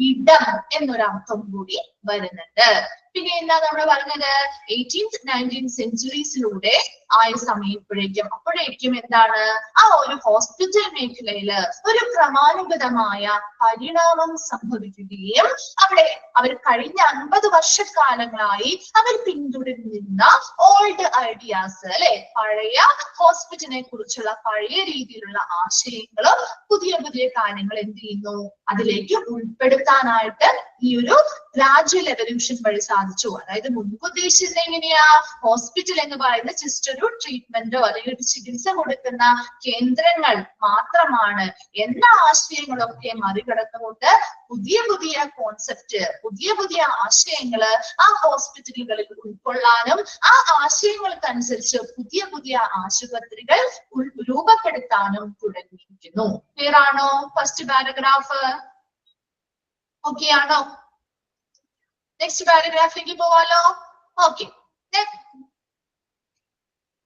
ഇടം എന്നൊരർത്ഥം കൂടി വരുന്നുണ്ട്. പിന്നെ എന്താ നമ്മൾ പറഞ്ഞത് 18th 19th സെഞ്ചുറീസിലൂടെ ആയ അപ്പോഴേക്കും എന്താണ് ആ ഒരു ഹോസ്പിറ്റൽ മേഖലയില് ഒരു ക്രമാനുഗതമായ പരിണാമം സംഭവിക്കുകയും അവർ കഴിഞ്ഞ 50 വർഷക്കാലങ്ങളായി അവർ പിന്തുടരുന്ന ഓൾഡ് ഐഡിയാസ് അല്ലെ, പഴയ ഹോസ്പിറ്റലിനെ കുറിച്ചുള്ള പഴയ രീതിയിലുള്ള ആശയങ്ങളും പുതിയ പുതിയ കാര്യങ്ങൾ എന്ത് ചെയ്യുന്നു അതിലേക്ക് ഉൾപ്പെടുത്താനായിട്ട് ഈ ഒരു ഗ്രാജുവൽ എവല്യൂഷൻ വഴി സാധിച്ചു. അതായത് മുൻപ് ഉദ്ദേശിച്ചത് എങ്ങനെയാ, ഹോസ്പിറ്റൽ എന്ന് പറയുന്നത് ജസ്റ്റ് ഒരു ട്രീറ്റ്മെന്റോ അല്ലെങ്കിൽ ഒരു ചികിത്സ കൊടുക്കുന്ന കേന്ദ്രങ്ങൾ മാത്രമാണ് എന്ന ആശയങ്ങളൊക്കെ മറികടന്നുകൊണ്ട് പുതിയ പുതിയ കോൺസെപ്റ്റ്, പുതിയ പുതിയ ആശയങ്ങള് ആ ഹോസ്പിറ്റലുകളിൽ ഉൾക്കൊള്ളാനും ആ ആശയങ്ങൾക്കനുസരിച്ച് പുതിയ പുതിയ ആശുപത്രികൾ രൂപപ്പെടുത്താനും തുടങ്ങിയിരിക്കുന്നു. ക്ലിയർ ആണോ? ഫസ്റ്റ് പാരഗ്രാഫ് ഓക്കെ ആണോ? നെക്സ്റ്റ് പാരഗ്രാഫിലേക്ക് പോവാലോ. ഓക്കെ,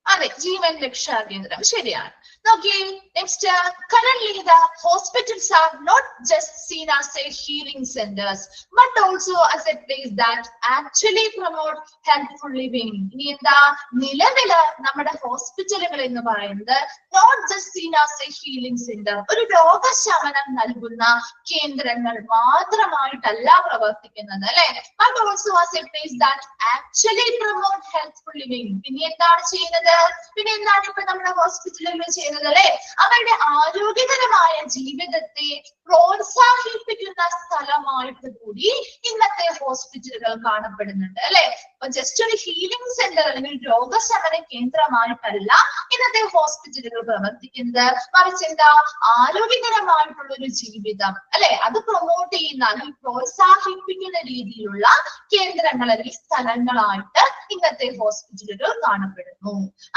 അതെ, ജീവൻ രക്ഷാ കേന്ദ്രം ശരിയാണ്. നോക്കിയേ next, currently the hospitals are not just seen as a healing centers but also as a place that actually promote healthful living. ഇനി എന്താ, നിലവില് നമ്മുടെ ഹോസ്പിറ്റലുകൾ എന്ന് പറയുന്നത് not just seen as a healing center, ഒരു രോഗശമനം നൽകുന്ന കേന്ദ്രങ്ങൾ മാത്രമായിട്ടല്ല പ്രവർത്തിക്കുന്നത് അല്ലെ, but also as a place that actually promote healthful living. പിന്നെ എന്താണ് ചെയ്യുന്നത്, പിന്നെ എന്താണ് ഇപ്പൊ നമ്മുടെ ഹോസ്പിറ്റലുകൾ ചെയ്യുന്നത് അല്ലെ, അവരുടെ ആരോഗ്യകരമായ ജീവിതത്തെ പ്രോത്സാഹിപ്പിക്കുന്ന സ്ഥലമായിട്ട് കൂടി ഇന്നത്തെ ഹോസ്പിറ്റലുകൾ കാണപ്പെടുന്നുണ്ട് അല്ലെ. അപ്പൊ ജസ്റ്റ് ഒരു ഹീലിംഗ് സെന്റർ അല്ലെങ്കിൽ രോഗശമന കേന്ദ്രമായിട്ടല്ല ഇന്നത്തെ ഹോസ്പിറ്റലുകൾ പ്രവർത്തിക്കുന്നത്, മറിച്ച് എന്താ, ആരോഗ്യകരമായിട്ടുള്ള ഒരു ജീവിതം അല്ലെ അത് പ്രൊമോട്ട് ചെയ്യുന്ന അല്ലെങ്കിൽ പ്രോത്സാഹിപ്പിക്കുന്ന രീതിയിലുള്ള കേന്ദ്രങ്ങൾ അല്ലെങ്കിൽ സ്ഥലങ്ങളായിട്ട് ഇന്നത്തെ ഹോസ്പിറ്റലുകൾ കാണപ്പെടുന്നു.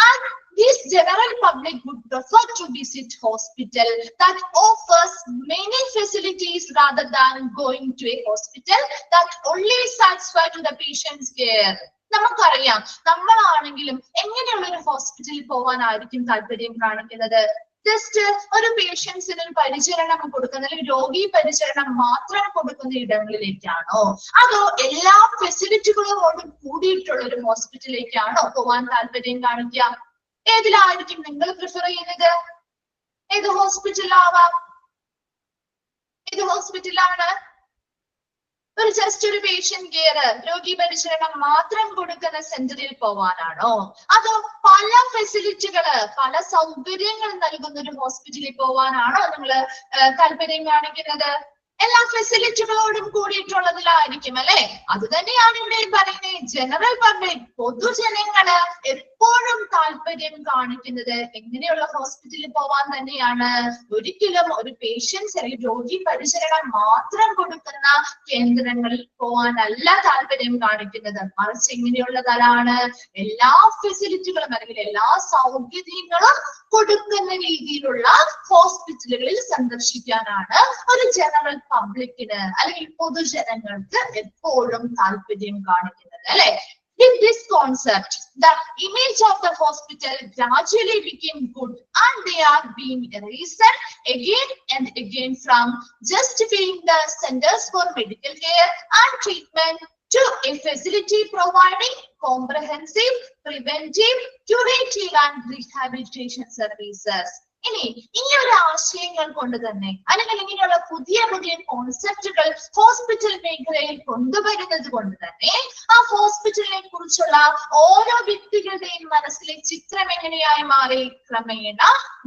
And this general public would prefer to visit hospital that offers many facilities rather than going to a hospital that only satisfy to the patient's care. നമുക്കറിയാം, നമ്മളാണെങ്കിലും എങ്ങനെയുള്ള ഒരു ഹോസ്പിറ്റലിൽ പോകാനായിരിക്കും താല്പര്യം കാണിക്കുന്നത്? ജസ്റ്റ് ഒരു പേഷ്യൻസിന് ഒരു പരിചരണം കൊടുക്കുന്ന അല്ലെങ്കിൽ രോഗി പരിചരണം മാത്രം കൊടുക്കുന്ന ഇടങ്ങളിലേക്കാണോ, അതോ എല്ലാ ഫെസിലിറ്റികളോടും കൂടിയിട്ടുള്ള ഒരു ഹോസ്പിറ്റലിലേക്കാണോ പോകാൻ താല്പര്യം കാണിക്കുക? ഏതിലായിരിക്കും നിങ്ങൾ പ്രിഫർ ചെയ്യുന്നത്? ഏത് ഹോസ്പിറ്റലാവാം? ഏത് ഹോസ്പിറ്റലാണ്? ഒരു ജസ്റ്റ് ഒരു പേഷ്യന്റ് കെയർ, രോഗി പരിചരണം മാത്രം കൊടുക്കുന്ന സെന്ററിൽ പോവാനാണോ, അതോ പല ഫെസിലിറ്റികള്, പല സൗകര്യങ്ങൾ നൽകുന്ന ഒരു ഹോസ്പിറ്റലിൽ പോവാനാണോ നിങ്ങൾ താല്പര്യം കാണിക്കുന്നത്? എല്ലാ ഫെസിലിറ്റികളോടും കൂടിയിട്ടുള്ളതിലായിരിക്കും അല്ലെ. അത് തന്നെയാണ് ഇവിടെ പറയുന്നത്. ജനറൽ പബ്ലിക്, പൊതുജനങ്ങള് എപ്പോഴും താല്പര്യം കാണിക്കുന്നത് എങ്ങനെയുള്ള ഹോസ്പിറ്റലിൽ പോവാൻ തന്നെയാണ്. ഒരിക്കലും ഒരു പേഷ്യൻസ് അല്ലെങ്കിൽ രോഗി പരിചരണം മാത്രം കൊടുക്കുന്ന കേന്ദ്രങ്ങളിൽ പോവാനല്ല താല്പര്യം കാണിക്കുന്നത്. മറിച്ച് എങ്ങനെയുള്ളതാണ്, എല്ലാ ഫെസിലിറ്റികളും അല്ലെങ്കിൽ എല്ലാ സൗകര്യങ്ങളും കൊടുക്കുന്ന രീതിയിലുള്ള ഹോസ്പിറ്റലുകളിൽ സന്ദർശിക്കാനാണ് ഒരു ജനറൽ പബ്ലിക്കിന് അല്ലെങ്കിൽ പൊതുജനങ്ങൾക്ക് എപ്പോഴും താല്പര്യം കാണിക്കുന്നത് അല്ലെ. In this concept, the image of the hospital gradually became good and they are being erased again and again from just being the centers for medical care and treatment to a facility providing comprehensive, preventive, curative and rehabilitation services. ഇനി ഈ ഒരു ആശയങ്ങൾ കൊണ്ട് തന്നെ അല്ലെങ്കിൽ ഇങ്ങനെയുള്ള പുതിയ പുതിയ കോൺസെപ്റ്റുകൾ ഹോസ്പിറ്റൽ മേഖലയിൽ കൊണ്ടുവരുന്നത് കൊണ്ട് തന്നെ ആ ഹോസ്പിറ്റലിനെ കുറിച്ചുള്ള ഓരോ വ്യക്തികളുടെയും മനസ്സിലെ ചിത്രം എങ്ങനെയായി മാറി ക്രമേണ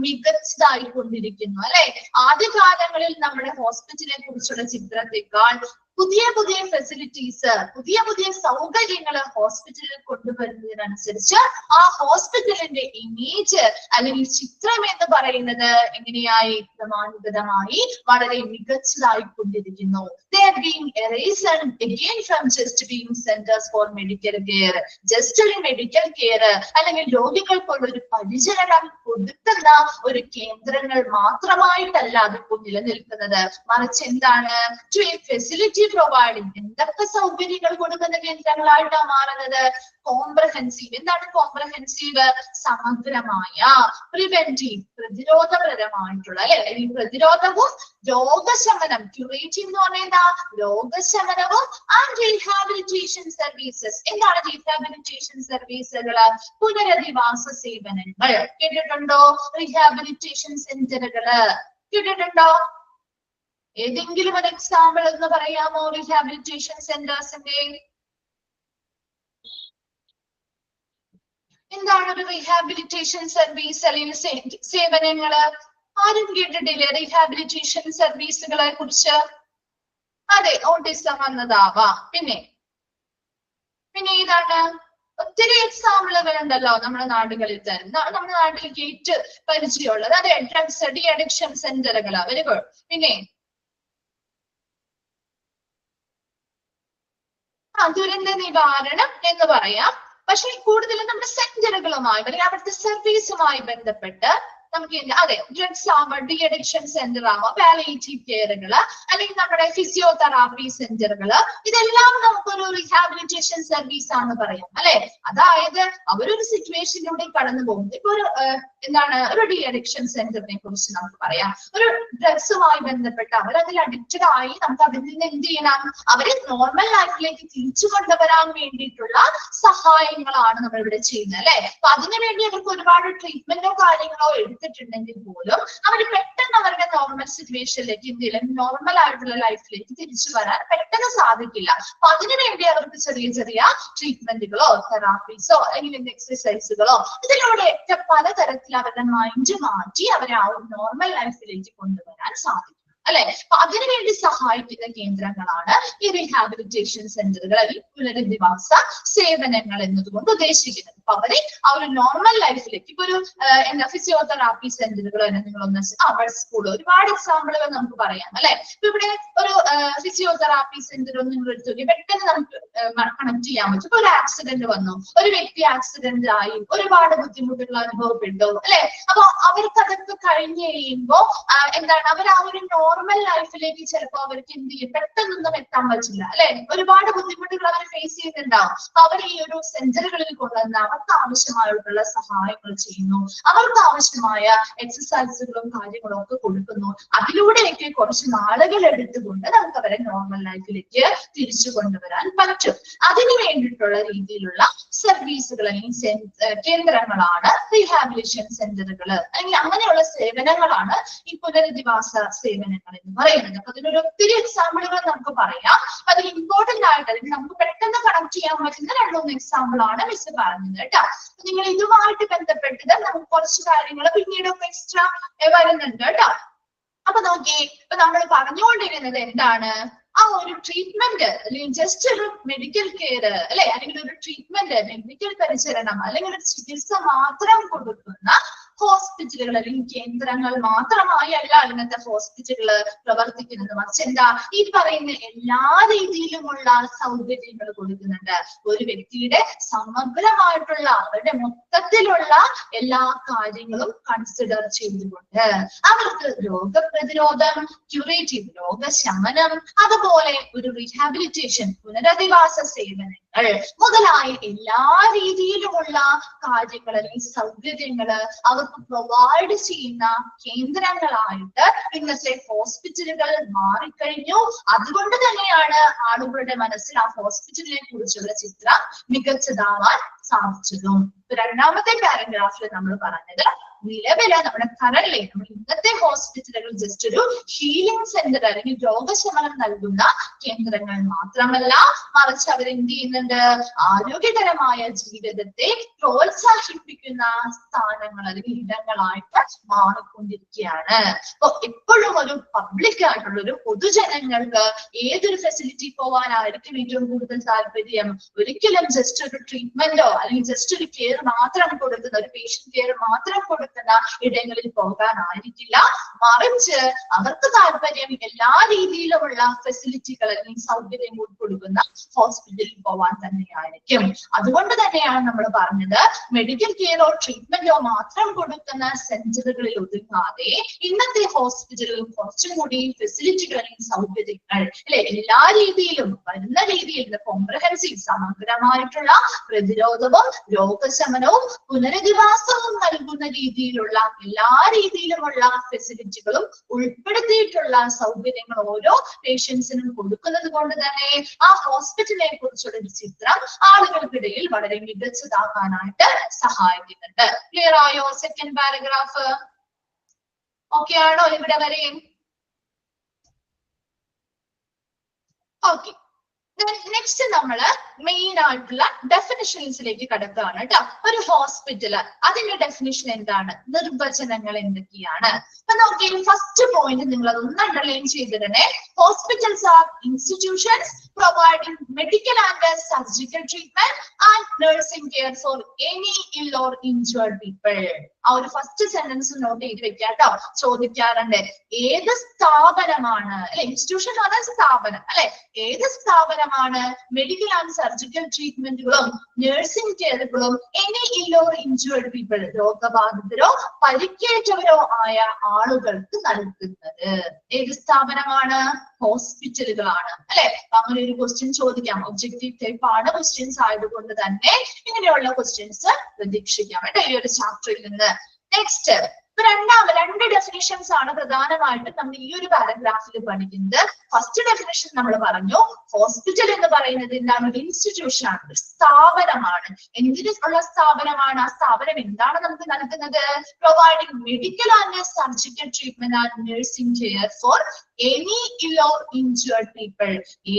മികച്ചതായി കൊണ്ടിരിക്കുന്നു അല്ലെ. ആദ്യകാലങ്ങളിൽ നമ്മുടെ ഹോസ്പിറ്റലിനെ കുറിച്ചുള്ള ചിത്രത്തെക്കാൾ പുതിയ പുതിയ ഫെസിലിറ്റീസ്, പുതിയ പുതിയ സൗകര്യങ്ങൾ ഹോസ്പിറ്റലിൽ കൊണ്ടുവരുന്നതിനനുസരിച്ച് ആ ഹോസ്പിറ്റലിന്റെ ഇമേജ് അല്ലെങ്കിൽ ചിത്രം എന്ന് പറയുന്നത് എങ്ങനെയായി ക്രമാനുഗതമായി വളരെ മികച്ചതായി കൊണ്ടിരിക്കുന്നു. They are being erased again from just being centers for medical care. Just ഒരു മെഡിക്കൽ കെയർ അല്ലെങ്കിൽ രോഗികൾക്കുള്ള ഒരു പരിചരണം കൊടുക്കുന്ന ഒരു കേന്ദ്രങ്ങൾ മാത്രമായിട്ടല്ല അതിപ്പോൾ നിലനിൽക്കുന്നത്. മറിച്ച് എന്താണ്, ടു എ ഫെസിലിറ്റി പ്രൊവൈഡിങ്, എന്തൊക്കെ സൗകര്യങ്ങൾ കൊടുക്കുന്ന കേന്ദ്രങ്ങളായിട്ടാണ് മാറുന്നത്. കോംപ്രഹെൻസീവ്, എന്താണ് കോംപ്രഹെൻസീവ്? സമഗ്രമായ, പ്രിവെന്റീവ്, പ്രതിരോധപരമായിട്ടുള്ള അല്ലെ, ഈ പ്രതിരോധവും രോഗശമനം, ക്യൂറേറ്റീവ് എന്ന് പറയുന്ന രോഗശമനവും ആൻഡ് റീഹാബിലിറ്റേഷൻ സർവീസസ്. എന്താണ് റീഹാബിലിറ്റേഷൻ സർവീസുകള്? പുനരധിവാസ സേവനങ്ങൾ കേട്ടിട്ടുണ്ടോ? റീഹാബിലിറ്റേഷൻ സെന്ററുകള് കേട്ടിട്ടുണ്ടോ? ഏതെങ്കിലും ഒരു എക്സാമ്പിൾ എന്ന് പറയാമോ റീഹാബിലിറ്റേഷൻ സെന്റേഴ്സിന്റെ? എന്താണ് ഒരു റീഹാബിലിറ്റേഷൻ സർവീസ് അല്ലെങ്കിൽ സേവനങ്ങള്? ആരും കേട്ടിട്ടില്ലേ റീഹാബിലിറ്റേഷൻ സർവീസുകളെ കുറിച്ച്? അതെ, ഓട്ടിസം വന്നതാവാം. പിന്നെ ഏതാണ്? ഒത്തിരി എക്സാമ്പിളുകൾ ഉണ്ടല്ലോ നമ്മുടെ നാടുകളിൽ തന്നെ. നമ്മുടെ നാട്ടിൽ കേട്ട് പരിചയമുള്ളത് അതെ, ഡ്രഗ്സ് ഡി അഡിക്ഷൻ സെന്ററുകൾ. Very good. പിന്നെ ദുരന്ത നിവാരണം എന്ന് പറയാം. പക്ഷെ കൂടുതലും നമ്മുടെ സെന്ററുകളുമായി അല്ലെങ്കിൽ അവിടുത്തെ സർവീസുമായി ബന്ധപ്പെട്ട് നമുക്ക് അതെ ഡ്രഗ്സ് ആവുമ്പോൾ ഡി അഡിക്ഷൻ സെന്റർ ആവുമ്പോൾ പാലിയേറ്റീവ് കെയറുകള് അല്ലെങ്കിൽ നമ്മുടെ ഫിസിയോതെറാപ്പി സെന്ററുകള്, ഇതെല്ലാം നമുക്കൊരു റീഹാബിലിറ്റേഷൻ സർവീസ് ആണെന്ന് പറയാം അല്ലെ. അതായത് അവരൊരു സിറ്റുവേഷനിലൂടെ കടന്നു പോകുന്നത്. ഇപ്പൊ ഒരു എന്താണ് ഒരു ഡി അഡിക്ഷൻ സെന്ററിനെ കുറിച്ച് നമുക്ക് പറയാം. ഒരു ഡ്രഗ്സുമായി ബന്ധപ്പെട്ട് അവർ അതിൽ അഡിക്റ്റഡ് ആയി നമുക്ക് അതിൽ നിന്ന് എന്ത് ചെയ്യണം, അവരെ നോർമൽ ലൈഫിലേക്ക് തിരിച്ചു കൊണ്ടുവരാൻ വേണ്ടിയിട്ടുള്ള സഹായങ്ങളാണ് നമ്മൾ ഇവിടെ ചെയ്യുന്നത് അല്ലെ. അപ്പൊ അതിനുവേണ്ടി അവർക്ക് ഒരുപാട് ട്രീറ്റ്മെന്റോ കാര്യങ്ങളോ എടുത്തിട്ടുണ്ടെങ്കിൽ പോലും അവർ പെട്ടെന്ന് അവരുടെ നോർമൽ സിറ്റുവേഷനിലേക്ക് എന്തെങ്കിലും നോർമൽ ആയിട്ടുള്ള ലൈഫിലേക്ക് തിരിച്ചു വരാൻ പെട്ടെന്ന് സാധിക്കില്ല. അപ്പൊ അതിനുവേണ്ടി അവർക്ക് ചെറിയ ചെറിയ ട്രീറ്റ്മെന്റുകളോ തെറാപ്പീസോ അല്ലെങ്കിൽ എക്സസൈസുകളോ ഇതിലൂടെയൊക്കെ പലതരത്തിൽ അവരുടെ മൈൻഡ് മാറ്റി അവരെ ആ ഒരു നോർമൽ ലൈഫിലേക്ക് കൊണ്ടുവരാൻ സാധിക്കും അല്ലെ. അപ്പൊ അതിനുവേണ്ടി സഹായിക്കുന്ന കേന്ദ്രങ്ങളാണ് ഈ റീഹാബിലിറ്റേഷൻ സെന്ററുകൾ അല്ലെങ്കിൽ പുനരധിവാസ സേവനങ്ങൾ എന്നതുകൊണ്ട് ഉദ്ദേശിക്കുന്നത്. അപ്പൊ അവരെ ആ ഒരു നോർമൽ ലൈഫിലേക്ക് ഇപ്പൊ ഒരു എന്താ ഫിസിയോതെറാപ്പി സെന്ററുകൾ തന്നെ നിങ്ങളൊന്ന് സ്കൂൾ ഒരുപാട് എക്സാമ്പിളുകൾ നമുക്ക് പറയാം അല്ലെ. ഇപ്പൊ ഇവിടെ ഒരു ഫിസിയോതെറാപ്പി സെന്റർ ഒന്ന് നിങ്ങൾ എടുത്തു നോക്കി പെട്ടെന്ന് നമുക്ക് കണക്ട് ചെയ്യാൻ പറ്റും. ഇപ്പൊ ഒരു ആക്സിഡന്റ് വന്നു, ഒരു വ്യക്തി ആക്സിഡന്റ് ആയി, ഒരുപാട് ബുദ്ധിമുട്ടുകൾ അനുഭവപ്പെട്ടു അല്ലെ. അപ്പൊ അവർക്ക് അതൊക്കെ കഴിഞ്ഞ് കഴിയുമ്പോ എന്താണ് അവർ ആ ഒരു നോർമൽ ലൈഫിലേക്ക് ചിലപ്പോൾ അവർക്ക് എന്ത് ചെയ്യും പെട്ടെന്നൊന്നും എത്താൻ പറ്റില്ല അല്ലെ. ഒരുപാട് ബുദ്ധിമുട്ടുകൾ അവർ ഫേസ് ചെയ്യുന്നുണ്ടാവും. അവർ ഈ ഒരു സെന്ററുകളിൽ കൊണ്ടുവന്ന് അവർക്ക് ആവശ്യമായിട്ടുള്ള സഹായങ്ങൾ ചെയ്യുന്നു, അവർക്ക് ആവശ്യമായ എക്സസൈസുകളും കാര്യങ്ങളും ഒക്കെ കൊടുക്കുന്നു. അതിലൂടെയൊക്കെ കുറച്ച് നാളുകൾ എടുത്തുകൊണ്ട് നമുക്ക് അവരെ നോർമൽ ലൈഫിലേക്ക് തിരിച്ചു കൊണ്ടുവരാൻ പറ്റും. അതിനു വേണ്ടിയിട്ടുള്ള രീതിയിലുള്ള സർവീസുകൾ അല്ലെങ്കിൽ കേന്ദ്രങ്ങളാണ് റീഹാബിലിറ്റേഷൻ സെന്ററുകൾ അല്ലെങ്കിൽ അങ്ങനെയുള്ള സേവനങ്ങളാണ് ഈ പുനരധിവാസ സേവനങ്ങൾ സൗകര്യങ്ങൾ എന്ന് പറയുന്നത്. അപ്പൊ അതിനൊരു ഒത്തിരി എക്സാമ്പിളുകൾ നമുക്ക് പറയാം. അതിൽ ഇമ്പോർട്ടന്റ് ആയിട്ട് അല്ലെങ്കിൽ നമുക്ക് പെട്ടെന്ന് കണക്ട് ചെയ്യാൻ പറ്റുന്ന 2-3 എക്സാമ്പിൾ ആണ് മിസ് പറഞ്ഞത് കേട്ടോ. നിങ്ങൾ ഇതുമായിട്ട് ബന്ധപ്പെട്ടത് നമുക്ക് കുറച്ച് കാര്യങ്ങൾ പിന്നീടൊക്കെ എക്സ്ട്രാ വരുന്നുണ്ട് കേട്ടോ. അപ്പൊ നോക്കി, ഇപ്പൊ നമ്മൾ പറഞ്ഞുകൊണ്ടിരുന്നത് എന്താണ്, ആ ഒരു ട്രീറ്റ്മെന്റ് അല്ലെങ്കിൽ ജസ്റ്റ് ഒരു മെഡിക്കൽ കെയർ അല്ലെ, അല്ലെങ്കിൽ ഒരു ട്രീറ്റ്മെന്റ് മെഡിക്കൽ പരിചരണം അല്ലെങ്കിൽ ഒരു ചികിത്സ മാത്രം കൊടുക്കുന്ന ഹോസ്പിറ്റലുകൾ അല്ലെങ്കിൽ കേന്ദ്രങ്ങൾ മാത്രമായി അല്ല ഇന്നത്തെ ഹോസ്പിറ്റലുകൾ പ്രവർത്തിക്കുന്നത്. മറിച്ച് എന്താ, ഈ പറയുന്ന എല്ലാ രീതിയിലുമുള്ള സൗകര്യങ്ങൾ കൊടുക്കുന്നുണ്ട്. ഒരു വ്യക്തിയുടെ സമഗ്രമായിട്ടുള്ള അവരുടെ മൊത്തത്തിലുള്ള എല്ലാ കാര്യങ്ങളും കൺസിഡർ ചെയ്തുകൊണ്ട് അവർക്ക് രോഗപ്രതിരോധം, ക്യൂറേറ്റീവ് രോഗശമനം, അതുപോലെ ഒരു റീഹാബിലിറ്റേഷൻ പുനരധിവാസ സേവനങ്ങൾ മുതലായ എല്ലാ രീതിയിലുമുള്ള കാര്യങ്ങൾ അല്ലെങ്കിൽ സൗകര്യങ്ങള് അവർക്ക് പ്രൊവൈഡ് ചെയ്യുന്ന കേന്ദ്രങ്ങളായിട്ട് ഇന്നത്തെ ഹോസ്പിറ്റലുകൾ മാറിക്കഴിഞ്ഞു. അതുകൊണ്ട് തന്നെയാണ് ആളുകളുടെ മനസ്സിൽ ആ ഹോസ്പിറ്റലിനെ കുറിച്ചുള്ള ചിത്രം മികച്ചതാവാൻ സാധിച്ചതും. രണ്ടാമത്തെ പാരഗ്രാഫിൽ നമ്മൾ പറഞ്ഞത് നിലവിലെ നമ്മുടെ കറൻലി നമ്മൾ ഇന്നത്തെ ഹോസ്പിറ്റലുകൾ ജസ്റ്റ് ഒരു ഹീലിംഗ് സെന്റർ അല്ലെങ്കിൽ രോഗശമനം നൽകുന്ന കേന്ദ്രങ്ങൾ മാത്രമല്ല, മറിച്ച് അവരെന്ത് ചെയ്യുന്നുണ്ട്, ആരോഗ്യകരമായ ജീവിതത്തെ പ്രോത്സാഹിപ്പിക്കുന്ന സ്ഥാനങ്ങൾ അല്ലെങ്കിൽ ഇടങ്ങളായിട്ട് മാറിക്കൊണ്ടിരിക്കുകയാണ്. അപ്പൊ എപ്പോഴും ഒരു പബ്ലിക് ആയിട്ടുള്ള ഒരു പൊതുജനങ്ങൾക്ക് ഏതൊരു ഫെസിലിറ്റി പോകാനായിരിക്കും ഏറ്റവും കൂടുതൽ താല്പര്യം. ഒരിക്കലും ജസ്റ്റ് ഒരു ട്രീറ്റ്മെന്റോ അല്ലെങ്കിൽ ജസ്റ്റ് ഒരു കെയർ മാത്രം കൊടുക്കുന്ന, ഒരു പേഷ്യന്റ് കെയർ മാത്രം കൊടുക്കുന്ന ഇടങ്ങളിൽ പോകാനായിരിക്കില്ല. മറിച്ച് അവർക്ക് താല്പര്യം എല്ലാ രീതിയിലുമുള്ള ഫെസിലിറ്റികൾ അല്ലെങ്കിൽ സൗകര്യം കൊടുക്കുന്ന ഹോസ്പിറ്റലിൽ പോവാൻ തന്നെയായിരിക്കും. അതുകൊണ്ട് തന്നെയാണ് നമ്മൾ പറഞ്ഞത്, മെഡിക്കൽ കെയറോ ട്രീറ്റ്മെന്റോ മാത്രം കൊടുക്കുന്ന സെന്ററുകളിൽ ഒതുങ്ങാതെ ഇന്നത്തെ ഹോസ്പിറ്റലുകൾ കുറച്ചും കൂടി ഫെസിലിറ്റികൾ അല്ലെങ്കിൽ സൗകര്യങ്ങൾ അല്ലെ എല്ലാ രീതിയിലും വരുന്ന രീതിയിൽ കോംപ്രഹെൻസീവ് സമഗ്രമായിട്ടുള്ള പ്രതിരോധവും രോഗശമനവും പുനരധിവാസവും നൽകുന്ന രീതിയിലുള്ള എല്ലാ രീതിയിലുമുള്ള ഫെസിലിറ്റികളും ഉൾപ്പെടുത്തിയിട്ടുള്ള സൗകര്യങ്ങൾ ഓരോ പേഷ്യൻസിനും കൊടുക്കുന്നത് കൊണ്ട് തന്നെ ആ ഹോസ്പിറ്റലിനെ കുറിച്ചുള്ള ഒരു ചിത്രം ആളുകൾക്കിടയിൽ വളരെ മികച്ചതാക്കാനായിട്ട് സഹായിക്കുന്നുണ്ട്. ക്ലിയർ ആയോ? സെക്കൻഡ് പാരഗ്രാഫ് ഓക്കെ ആണോ ഇവിടെ വരെയും? ഓക്കെ, നെക്സ്റ്റ് നമ്മള് മെയിൻ ആയിട്ടുള്ള ഡെഫിനിഷൻസിലേക്ക് കടക്കുകയാണ് കേട്ടോ. ഒരു ഹോസ്പിറ്റല് അതിന്റെ ഡെഫിനിഷൻ എന്താണ്, നിർവചനങ്ങൾ എന്തൊക്കെയാണ്? അപ്പൊ നോക്കി, ഫസ്റ്റ് പോയിന്റ് നിങ്ങൾ അതൊന്ന് അണ്ടർലൈൻ ചെയ്തിടണേ. Hospitals are institutions providing medical and surgical treatment and nursing care for any ill or injured people. ആ ഒരു ഫസ്റ്റ് സെന്റൻസ് നോട്ട് ചെയ്ത് വെക്കാട്ടോ. ചോദിക്കാറുണ്ട്, ഏത് സ്ഥാപനമാണ് അല്ലെ, ഇൻസ്റ്റിറ്റ്യൂഷൻ എന്ന് പറഞ്ഞാൽ സ്ഥാപനം അല്ലെ, ഏത് സ്ഥാപനമാണ് മെഡിക്കൽ ആൻഡ് സർജിക്കൽ ട്രീറ്റ്മെന്റുകളും നഴ്സിംഗ് കെയറുകളും any ill or injured people, രോഗബാധിതരോ പരിക്കേറ്റവരോ ആയ ആളുകൾക്ക് നൽകുന്നത്? ഏത് സ്ഥാപനമാണ്? ഹോസ്പിറ്റലുകളാണ് അല്ലെ. അങ്ങനെ ഒരു ക്വസ്റ്റ്യൻ ചോദിക്കാം. ഒബ്ജക്റ്റീവ് ടൈപ്പ് ആണ് ക്വസ്റ്റ്യൻസ് ആയതുകൊണ്ട് തന്നെ ഇങ്ങനെയുള്ള ക്വസ്റ്റ്യൻസ് പ്രതീക്ഷിക്കാം കേട്ടോ ഈ ഒരു ചാപ്റ്ററിൽ നിന്ന്. നെക്സ്റ്റ്, രണ്ട് ഡെഫിനിഷൻസ് ആണ് പ്രധാനമായിട്ടും നമ്മൾ ഈ ഒരു പാരഗ്രാഫിൽ പഠിക്കുന്നത്. ഫസ്റ്റ് ഡെഫിനിഷൻ നമ്മൾ പറഞ്ഞു, ഹോസ്പിറ്റൽ എന്ന് പറയുന്നത് എന്താണ്? ഒരു ഇൻസ്റ്റിറ്റ്യൂഷൻ ആണ്, ഒരു സ്ഥാപനമാണ്. എന്തിനുള്ള സ്ഥാപനമാണ്? ആ സ്ഥാപനം എന്താണ് നമുക്ക് നൽകുന്നത്? Providing medical and surgical treatment and nursing care for any ill or injured people.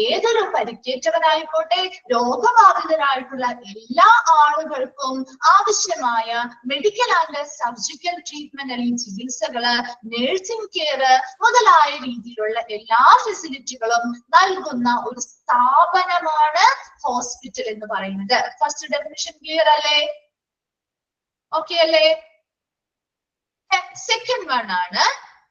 ഏതൊരു പരിക്കേറ്റവരായിക്കോട്ടെ രോഗബാധിതരായിട്ടുള്ള എല്ലാ ആളുകൾക്കും ആവശ്യമായ മെഡിക്കൽ ആൻഡ് സർജിക്കൽ ട്രീറ്റ്മെന്റ് അല്ലെങ്കിൽ ചികിത്സകള്, നഴ്സിംഗ് കെയർ മുതലായ രീതിയിലുള്ള എല്ലാ ഫെസിലിറ്റികളും നൽകുന്ന ഒരു സ്ഥാപനമാണ് ഹോസ്പിറ്റൽ എന്ന് പറയുന്നത്. ഫസ്റ്റ് ഡെഫിനിഷൻ ക്ലിയർ അല്ലേ? ഓക്കെ അല്ലേ? സെക്കൻഡ് വൺ ആണ്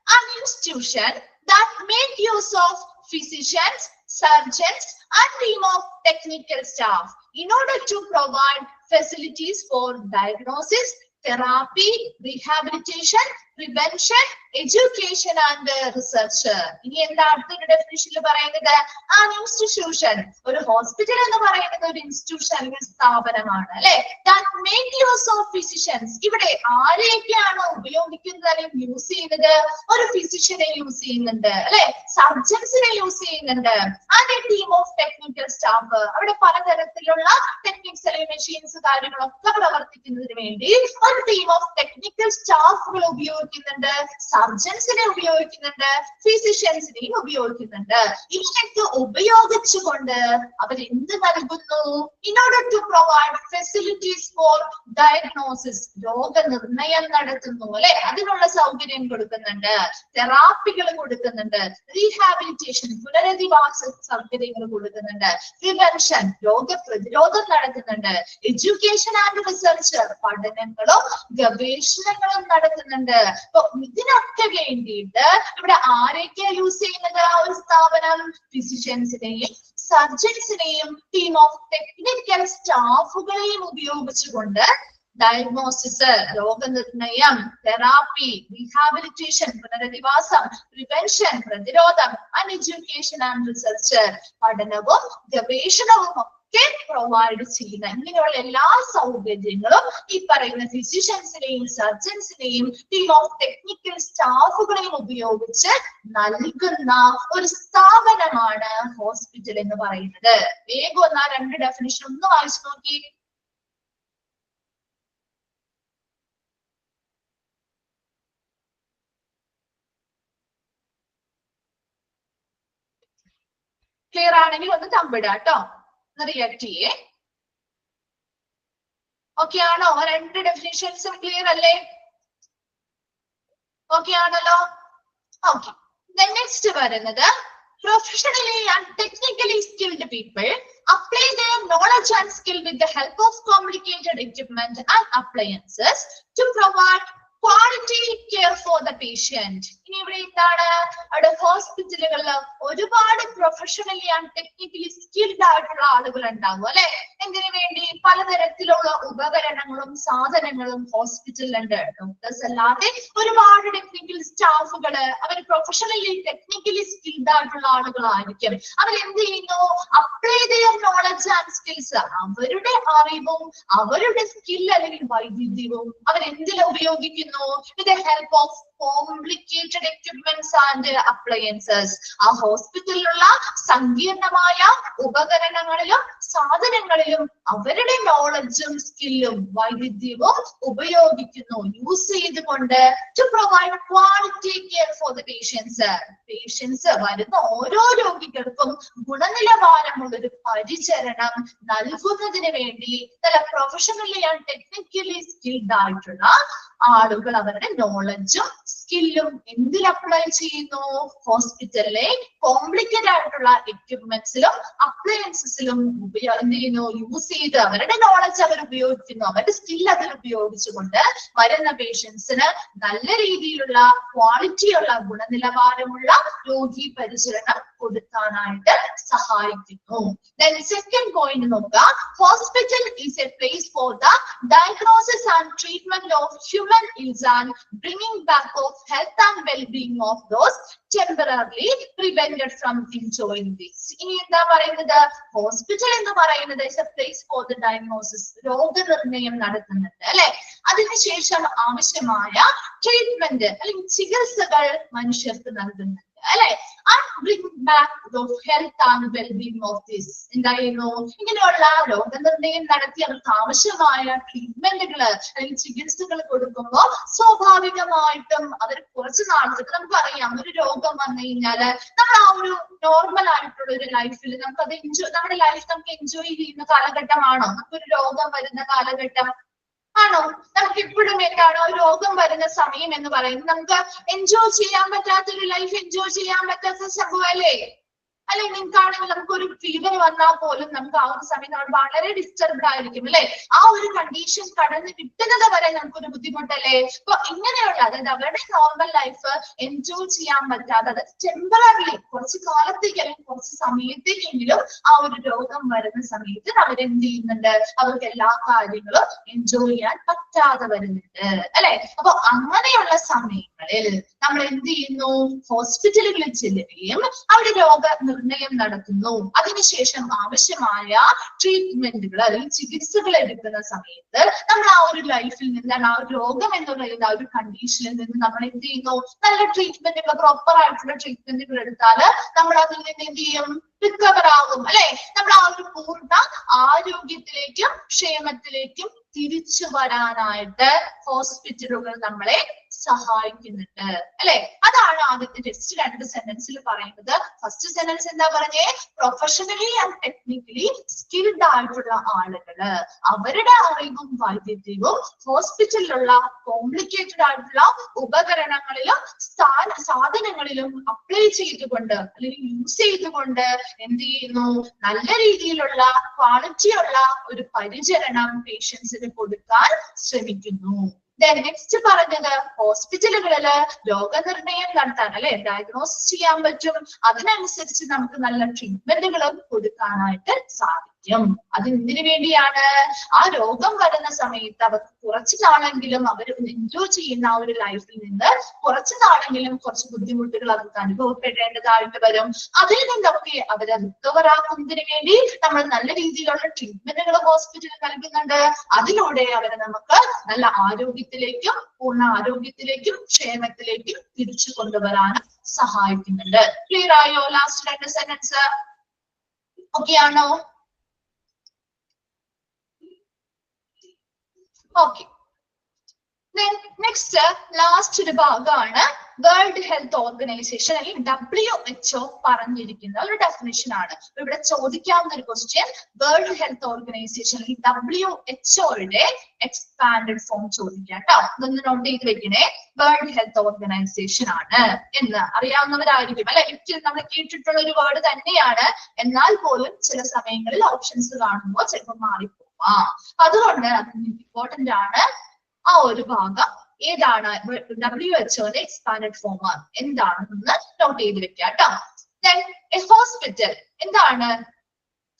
an institution that make use of physicians, surgeons and team of technical staff in order to provide facilities for diagnosis, therapy, rehabilitation, prevention, education and research. ഇനി എന്താ അടുത്തൊരു ഡെഫിനിഷനിൽ പറയുന്നത്? an institution, ഒരു hospital എന്ന് പറയുന്നത് ഒരു institution അല്ലെങ്കിൽ സ്ഥാപനമാണ് അല്ലെ. that make use of physicians, ഇവിടെ ആരെയൊക്കെയാണ് ഉപയോഗിക്കുന്നത് അല്ലെങ്കിൽ യൂസ് ചെയ്യുന്നത്? ഒരു ഫിസിഷ്യനെ യൂസ് ചെയ്യുന്നുണ്ട് അല്ലെ, സർജൻസിനെ യൂസ് ചെയ്യുന്നുണ്ട്, and a team of technical staff, അവിടെ പലതരത്തിലുള്ള ടെക്നിക്സ് അല്ലെങ്കിൽ മെഷീൻസ് കാര്യങ്ങളൊക്കെ പ്രവർത്തിക്കുന്നതിന് വേണ്ടി ഒരു ടീം ഓഫ് ടെക്നിക്കൽ സ്റ്റാഫുകൾ ഉപയോഗിച്ച് ഉപയോഗിക്കുന്നുണ്ട്, സർജൻസിനെ ഉപയോഗിക്കുന്നുണ്ട്, ഫിസിഷ്യൻസിനെയും ഉപയോഗിക്കുന്നുണ്ട്. ഇവരൊക്കെ ഉപയോഗിച്ചുകൊണ്ട് അവർ എന്ത് നൽകുന്നു? In order to provide facilities for diagnosis, രോഗനിർണയം നടത്തുന്നു അല്ലെ, അതിനുള്ള സൗകര്യം കൊടുക്കുന്നുണ്ട്, തെറാപ്പികൾ കൊടുക്കുന്നുണ്ട്, റീഹാബിലിറ്റേഷൻ പുനരധിവാസ സൗകര്യങ്ങൾ കൊടുക്കുന്നുണ്ട്, പ്രിവെൻഷൻ രോഗപ്രതിരോധം നടത്തുന്നുണ്ട്, എഡ്യൂക്കേഷൻ ആൻഡ് റിസർച്ച് പഠനങ്ങളും ഗവേഷണങ്ങളും നടത്തുന്നുണ്ട്. അപ്പൊ ഇതിനൊക്കെ വേണ്ടിയിട്ട് ഇവിടെ ആരൊക്കെ യൂസ് ചെയ്യുന്നത്? ആ ഒരു സ്ഥാപനം ഫിസിഷ്യൻസിനെയും സർജൻസിനെയും ടീം ഓഫ് ടെക്നിക്കൽ സ്റ്റാഫുകളെയും ഉപയോഗിച്ചുകൊണ്ട് ഡയഗ്നോസിസ്, രോഗനിർണയം, തെറാപ്പി, റീഹാബിലിറ്റേഷൻ പുനരധിവാസം, പ്രിവെൻഷൻ പ്രതിരോധം, ആൻഡ് എഡ്യൂക്കേഷൻ ആൻഡ് റിസർച്ച് പഠനവും ഗവേഷണവും ഒക്കെ പ്രൊവൈഡ് ചെയ്യുന്ന ഇങ്ങനെയുള്ള എല്ലാ സൗകര്യങ്ങളും ഈ പറയുന്ന ഫിസിഷ്യൻസിനെയും സർജൻസിനെയും ടീം ഓഫ് ടെക്നിക്കൽ സ്റ്റാഫുകളെയും ഉപയോഗിച്ച് നൽകുന്ന ഒരു സ്ഥാപനമാണ് ഹോസ്പിറ്റൽ എന്ന് പറയുന്നത്. വേഗം ഒന്ന് ആ രണ്ട് ഡെഫിനിഷൻ ഒന്ന് വായിച്ചു നോക്കി. ക്ലിയർ ആണെങ്കിൽ ഒന്ന് തമ്പിടാ കേട്ടോ, ഒന്ന് റിയാക്ട് ചെയ്യേ. ഓക്കെ ആണോ? രണ്ട് ഡെഫിനിഷൻസും ക്ലിയർ അല്ലേ? ഓക്കെ ആണല്ലോ? ഓക്കെ. നെക്സ്റ്റ് വരുന്നത് professionally and technically skilled people apply their knowledge and skill with the help of complicated equipment and appliances to provide quality care for the patient. ഇനി ഇവിടെ എന്താണ്? അവിടെ ഹോസ്പിറ്റലുകളിൽ ഒരുപാട് പ്രൊഫഷണലി ആൻഡ് ടെക്നിക്കലി സ്കിൽഡ് ആയിട്ടുള്ള ആളുകൾ ഉണ്ടാകും അല്ലെ. എന്തിനു വേണ്ടി? പലതരത്തിലുള്ള ഉപകരണങ്ങളും സാധനങ്ങളും ഹോസ്പിറ്റലിലുണ്ട്. ഡോക്ടേഴ്സ് അല്ലാതെ ഒരുപാട് ടെക്നിക്കൽ സ്റ്റാഫുകള് അവർ പ്രൊഫഷണലി ടെക്നിക്കലി സ്കിൽഡ് ആയിട്ടുള്ള ആളുകളായിരിക്കും. അവർ എന്ത് ചെയ്യുന്നു? Apply their knowledge and skills, അവരുടെ അറിവും അവരുടെ സ്കിൽ അല്ലെങ്കിൽ വൈദഗ്ധ്യവും അവർ എന്തിൽ ഉപയോഗിക്കുന്നു? With the help of complicated equipments and appliances. ആ ഹോസ്പിറ്റലിലുള്ള സങ്കീർണമായ ഉപകരണങ്ങളിലും സാധനങ്ങളിലും അവരുടെ നോളജും സ്കില്ലും വൈദഗ്ധ്യവും ഉപയോഗിക്കുന്നു, യൂസ് ചെയ്തുകൊണ്ട് to provide quality care for the patients. Patients വരുന്ന ഓരോ രോഗികൾക്കും ഗുണനിലവാരമുള്ള ഒരു പരിചരണം നൽകുന്നതിന് വേണ്ടി നല്ല പ്രൊഫഷണലി ആൻഡ് ടെക്നിക്കലി സ്കിൽഡ് ആയിട്ടുള്ള ആളുകൾ അവരുടെ നോളജും സ്കില്ലും എന്തിൽ അപ്ലൈ ചെയ്യുന്നു? ഹോസ്പിറ്റലിലെ കോംപ്ലിക്കേറ്റഡ് ആയിട്ടുള്ള എക്യുപ്മെന്റ്സിലും അപ്ലയൻസസിലും എന്ത് ചെയ്യുന്നു? യൂസ് ചെയ്ത് അവരുടെ നോളജ് അവർ ഉപയോഗിക്കുന്നു, അവരുടെ സ്കിൽ അതിൽ ഉപയോഗിച്ചുകൊണ്ട് വരുന്ന പേഷ്യൻസിന് നല്ല രീതിയിലുള്ള ക്വാളിറ്റിയുള്ള ഗുണനിലവാരമുള്ള രോഗി പരിചരണം കൊടുക്കാനായിട്ട് സഹായിക്കുന്നു. Then second point നോക്കുക. Hospital is a place for the diagnosis and treatment of human ills and bringing back of health and well-being of those temporarily prevented from enjoying this. ഇനി എന്താ പറയുന്നത്? ഹോസ്പിറ്റൽ എന്ന് പറയുന്നത് is a place for the diagnosis, രോഗനിർണയം നടത്തുന്നുണ്ട് അല്ലെ. അതിനുശേഷം ആവശ്യമായ ട്രീറ്റ്മെന്റ് അല്ലെങ്കിൽ ചികിത്സകൾ മനുഷ്യർക്ക് നൽകുന്നുണ്ട് അല്ലെ. And bring back the health and well-being of this. എന്തായിരുന്നു? ഇങ്ങനെയുള്ള രോഗനിർണയം നടത്തി അവർക്ക് ആവശ്യമായ ട്രീറ്റ്മെന്റുകള് അല്ലെങ്കിൽ ചികിത്സകൾ കൊടുക്കുമ്പോൾ സ്വാഭാവികമായിട്ടും അവർ കുറച്ച് നാളുകൾക്ക് നമുക്കറിയാം ഒരു രോഗം വന്നു കഴിഞ്ഞാല് നമ്മൾ ആ ഒരു നോർമൽ ആയിട്ടുള്ള ഒരു ലൈഫിൽ നമുക്ക് അത് നമ്മുടെ ലൈഫ് നമുക്ക് എൻജോയ് ചെയ്യുന്ന കാലഘട്ടമാണോ? നമുക്കൊരു രോഗം വരുന്ന കാലഘട്ടം ആണോ? നമുക്ക് ഇപ്പോഴും എന്താണോ രോഗം വരുന്ന സമയം എന്ന് പറയുന്നത് നമുക്ക് എൻജോയ് ചെയ്യാൻ പറ്റാത്തൊരു ലൈഫ് എൻജോയ് ചെയ്യാൻ പറ്റാത്ത സംഭവം അല്ലേ? അല്ലെ? നിങ്ങൾക്കാണെങ്കിൽ നമുക്കൊരു ഫീവർ വന്നാൽ പോലും നമുക്ക് ആ ഒരു സമയം നമ്മൾ വളരെ ഡിസ്റ്റർബ്ഡ് ആയിരിക്കും അല്ലെ. ആ ഒരു കണ്ടീഷൻ കടന്ന് കിട്ടുന്നത് വരെ നമുക്കൊരു ബുദ്ധിമുട്ടല്ലേ? അപ്പൊ ഇങ്ങനെയുള്ള അതായത് അവരുടെ നോർമൽ ലൈഫ് എൻജോയ് ചെയ്യാൻ പറ്റാതെ അത് ടെമ്പററിലി കുറച്ച് കാലത്തേക്ക് അല്ലെങ്കിൽ കുറച്ച് സമയത്തേക്കെങ്കിലും ആ ഒരു രോഗം വരുന്ന സമയത്ത് അവരെന്ത് ചെയ്യുന്നുണ്ട്? അവർക്ക് എല്ലാ കാര്യങ്ങളും എൻജോയ് ചെയ്യാൻ പറ്റാതെ വരുന്നുണ്ട് അല്ലെ. അപ്പൊ അങ്ങനെയുള്ള സമയങ്ങളിൽ നമ്മൾ എന്ത് ചെയ്യുന്നു? ഹോസ്പിറ്റലുകളിൽ ചെല്ലുകയും അവിടെ രോഗനിർണയം നടത്തുന്നു. അതിനുശേഷം ആവശ്യമായ ട്രീറ്റ്മെന്റുകൾ അല്ലെങ്കിൽ ചികിത്സകൾ എടുക്കുന്ന സമയത്ത് നമ്മൾ ആ ഒരു ലൈഫിൽ നിന്നാണ് ആ ഒരു രോഗം എന്ന് പറയുന്ന ആ ഒരു കണ്ടീഷനിൽ നിന്ന് നമ്മൾ എന്ത് ചെയ്യുന്നു? നല്ല ട്രീറ്റ്മെന്റുകൾ പ്രോപ്പർ ആയിട്ടുള്ള ട്രീറ്റ്മെന്റുകൾ എടുത്താല് നമ്മൾ അതിൽ നിന്ന് എന്ത് ചെയ്യും? റിക്കവർ ആകും അല്ലെ. നമ്മൾ ആ ഒരു പൂർണ്ണ ആരോഗ്യത്തിലേക്കും ക്ഷേമത്തിലേക്കും തിരിച്ചു വരാനായിട്ട് ഹോസ്പിറ്റലുകൾ നമ്മളെ സഹായിക്കുന്നുണ്ട് അല്ലെ. അതാണ് ആദ്യത്തെ ജസ്റ്റ് 2 സെന്റൻസിൽ പറയുന്നത്. ഫസ്റ്റ് സെന്റൻസ് എന്താ പറഞ്ഞേ? പ്രൊഫഷണലി ആൻഡ് ടെക്നിക്കലി സ്കിൽഡ് ആയിട്ടുള്ള ആളുകള് അവരുടെ അറിവും വൈദഗ്ധ്യവും ഹോസ്പിറ്റലിലുള്ള കോംപ്ലിക്കേറ്റഡ് ആയിട്ടുള്ള ഉപകരണങ്ങളിലും സാധനങ്ങളിലും അപ്ലൈ ചെയ്തുകൊണ്ട് അല്ലെങ്കിൽ യൂസ് ചെയ്തുകൊണ്ട് എന്ത് ചെയ്യുന്നു? നല്ല രീതിയിലുള്ള ക്വാളിറ്റിയുള്ള ഒരു പരിചരണം പേഷ്യൻസിന് കൊടുക്കാൻ ശ്രമിക്കുന്നു. നെക്സ്റ്റ് പറഞ്ഞത് ഹോസ്പിറ്റലുകളില് രോഗനിർണയം നടത്താൻ അല്ലെ ഡയഗ്നോസിസ് ചെയ്യാൻ പറ്റും. അതിനനുസരിച്ച് നമുക്ക് നല്ല ട്രീറ്റ്മെന്റുകളും കൊടുക്കാനായിട്ട് സാധിക്കും. അതെന്തിനു വേണ്ടിയാണ്? ആ രോഗം വരുന്ന സമയത്ത് അവർക്ക് കുറച്ചു നാളെങ്കിലും അവർ എൻജോയ് ചെയ്യുന്ന ആ ഒരു ലൈഫിൽ നിന്ന് കുറച്ചു നാളെങ്കിലും കുറച്ച് ബുദ്ധിമുട്ടുകൾ അവർക്ക് അനുഭവപ്പെടേണ്ടതായിട്ട് വരും. അതിൽ നിന്നൊക്കെ അവരെ റിക്കവർ ആക്കുന്നതിന് വേണ്ടി നമ്മൾ നല്ല രീതിയിലുള്ള ട്രീറ്റ്മെന്റുകൾ ഹോസ്പിറ്റലിൽ നൽകുന്നുണ്ട്. അതിലൂടെ അവരെ നമുക്ക് നല്ല ആരോഗ്യത്തിലേക്കും പൂർണ്ണ ആരോഗ്യത്തിലേക്കും ക്ഷേമത്തിലേക്കും തിരിച്ചു കൊണ്ടുവരാൻ സഹായിക്കുന്നുണ്ട്. ക്ലിയർ ആയോ? ലാസ്റ്റ് 2 സെന്റൻസ് ഓക്കെ ആണോ? ഓക്കെ. നെക്സ്റ്റ് ലാസ്റ്റ് ഒരു ഭാഗമാണ് വേൾഡ് ഹെൽത്ത് ഓർഗനൈസേഷൻ അല്ലെങ്കിൽ WHO പറഞ്ഞിരിക്കുന്ന ഒരു ഡെഫിനിഷൻ ആണ്. ഇവിടെ ചോദിക്കാവുന്ന ഒരു ക്വസ്റ്റ്യൻ വേൾഡ് ഹെൽത്ത് ഓർഗനൈസേഷൻ അല്ലെങ്കിൽ WHOയുടെ എക്സ്പാൻഡഡ് ഫോം ചോദിക്കാം കേട്ടോ. ഇതൊന്ന് നോട്ട് ചെയ്ത് വെക്കണേ. വേൾഡ് ഹെൽത്ത് ഓർഗനൈസേഷൻ ആണ് എന്ന് അറിയാവുന്നവരായിരിക്കും അല്ലെ. നമ്മൾ കേട്ടിട്ടുള്ള ഒരു വേർഡ് തന്നെയാണ്. എന്നാൽ പോലും ചില സമയങ്ങളിൽ ഓപ്ഷൻസ് കാണുമ്പോൾ ചിലപ്പോൾ മാറിപ്പോവാം. അതുകൊണ്ട് അത് ഇമ്പോർട്ടന്റ് ആണ്. ആ ഒരു ഭാഗം ഏതാണ്? WHO എക്സ്പാൻഡഡ് ഫോം എന്താണെന്ന് നോട്ട് ചെയ്ത് വെക്കുക കേട്ടോ. ഹോസ്പിറ്റൽ എന്താണ്?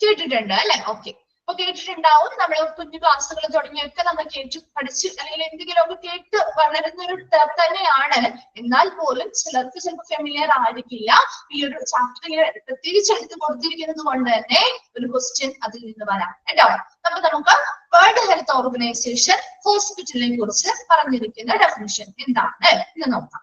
കേട്ടിട്ടുണ്ട് അല്ലെ? ഓക്കെ. അപ്പൊ കേട്ടിട്ടുണ്ടാവും. നമ്മൾ കുഞ്ഞു ക്ലാസ്സുകൾ തുടങ്ങിയൊക്കെ നമ്മൾ കേട്ട് പഠിച്ച് അല്ലെങ്കിൽ എന്തെങ്കിലുമൊക്കെ കേട്ട് വളരുന്ന ഒരു തന്നെയാണ്. എന്നാൽ പോലും ചിലർക്ക് ചിലപ്പോൾ ഫെമിലിയർ ആയിരിക്കില്ല. ഈ ഒരു ചാപ്റ്ററിൽ പ്രത്യേകിച്ച് എടുത്ത് കൊടുത്തിരിക്കുന്നത് കൊണ്ട് തന്നെ ഒരു ക്വസ്റ്റ്യൻ അതിൽ നിന്ന് വരാം കേട്ടോ. അപ്പൊ നമുക്ക് വേൾഡ് ഹെൽത്ത് ഓർഗനൈസേഷൻ ഹോസ്പിറ്റലിനെ കുറിച്ച് പറഞ്ഞിരിക്കുന്ന ഡെഫിനിഷൻ എന്താണ് എന്ന് നോക്കാം.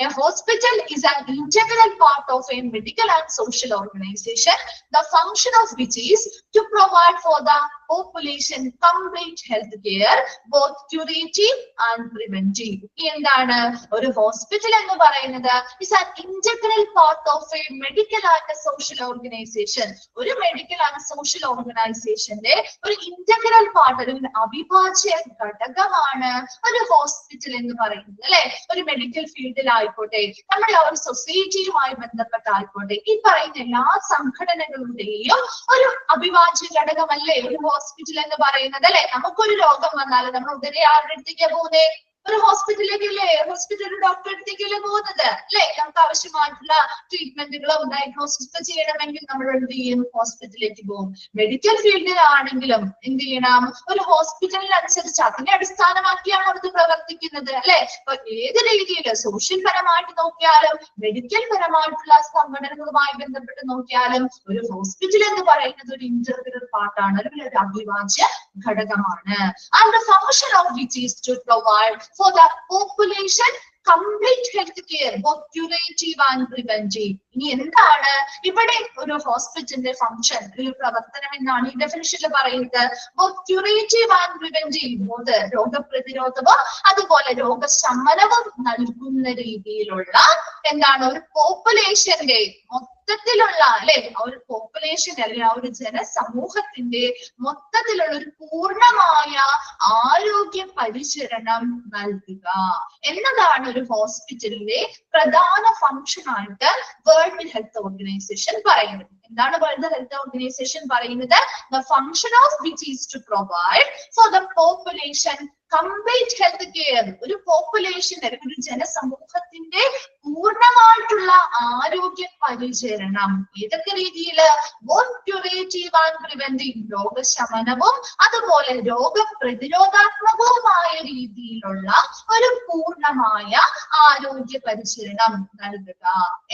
A hospital is an integral part of a medical and social organization, the function of which is to provide for the population complete health care, both curative and preventive. എന്താണ് ഒരു hospital എന്ന് പറയുന്നത്? is an integral part of a medical and social organization. ഒരു medical and social ഓർഗനൈസേഷന്റെ ഒരു integral part, ഒരു അവിഭാജ്യ ഘടകമാണ് ഒരു ഹോസ്പിറ്റൽ എന്ന് പറയുന്നത് അല്ലെ. ഒരു മെഡിക്കൽ ഫീൽഡിലായിക്കോട്ടെ, നമ്മുടെ ആ ഒരു സൊസൈറ്റിയുമായി ബന്ധപ്പെട്ടായിക്കോട്ടെ, ഈ പറയുന്ന എല്ലാ സംഘടനകളുടെയും ഒരു അവിഭാജ്യ ഘടകമല്ലേ ഒരു ഹോസ്പിറ്റൽ എന്ന് പറയുന്നത് അല്ലെ. നമുക്കൊരു രോഗം വന്നാൽ നമ്മൾ ഉടനെ ആരുടെ അടുത്തേക്കാ പോകുന്നേ? ഒരു ഹോസ്പിറ്റലിലേക്കല്ലേ, ഹോസ്പിറ്റൽ ഡോക്ടറെ അടുത്തേക്കല്ലേ പോകുന്നത് അല്ലെ. നമുക്ക് ആവശ്യമായിട്ടുള്ള ട്രീറ്റ്മെന്റുകളും ഡയഗ്നോസിസ് ഒക്കെ ചെയ്യണമെങ്കിൽ നമ്മൾ എന്ത് ചെയ്യും? ഹോസ്പിറ്റലിലേക്ക് പോകും. മെഡിക്കൽ ഫീൽഡിലാണെങ്കിലും എന്ത് ചെയ്യണം? ഒരു ഹോസ്പിറ്റലിനനുസരിച്ച് അതിനെ അടിസ്ഥാനമാക്കിയാണ് അത് പ്രവർത്തിക്കുന്നത് അല്ലെ. അപ്പൊ ഏത് രീതിയിൽ സോഷ്യൽ പരമായിട്ട് നോക്കിയാലും മെഡിക്കൽ പരമായിട്ടുള്ള സംഘടനകളുമായി ബന്ധപ്പെട്ട് നോക്കിയാലും ഒരു ഹോസ്പിറ്റൽ എന്ന് പറയുന്നത് ഒരു ഇന്റഗ്രൽ പാർട്ടാണ്, ഒരു അവിഭാജ്യ ഘടകമാണ്. And the function of which is to provide for the population complete health care, both curative and preventive. ഇനി എന്താണ് ഇവിടെ ഒരു ഹോസ്പിറ്റലിന്റെ ഫംഗ്ഷൻ, ഒരു പ്രവർത്തനം എന്നാണ് ഈ ഡെഫിനിഷനിൽ പറയുന്നത്. both curative and preventive, രോഗപ്രതിരോധവും അതുപോലെ രോഗശമനവും നൽകുന്ന രീതിയിലുള്ള എന്താണ് ഒരു പോപ്പുലേഷന്റെ മൊത്തത്തിലുള്ള അല്ലെ, ആ ഒരു പോപ്പുലേഷൻ അല്ലെങ്കിൽ ആ ഒരു ജനസമൂഹത്തിന്റെ മൊത്തത്തിലുള്ള ഒരു പൂർണ്ണമായ ആരോഗ്യ പരിചരണം നൽകുക എന്നതാണ് ഒരു ഹോസ്പിറ്റലിന്റെ പ്രധാന ഫംഗ്ഷൻ ആയിട്ട് വേൾഡ് ഹെൽത്ത് ഓർഗനൈസേഷൻ പറയുന്നത്. എന്താണ് വേൾഡ് ഹെൽത്ത് ഓർഗനൈസേഷൻ പറയുന്നത്? The function of which is to provide for the population complete health care. ഒരു പോപ്പുലേഷൻ അല്ലെങ്കിൽ ഒരു ജനസമൂഹത്തിന്റെ പൂർണ്ണമായിട്ടുള്ള ആരോഗ്യ പരിചരണം ഏതൊക്കെ രീതിയിൽ? both curative and preventive, രോഗശമനവും അതുപോലെ രോഗപ്രതിരോധാത്മകവുമായ രീതിയിലുള്ള ഒരു പൂർണ്ണമായ ആരോഗ്യ പരിചരണം നൽകുക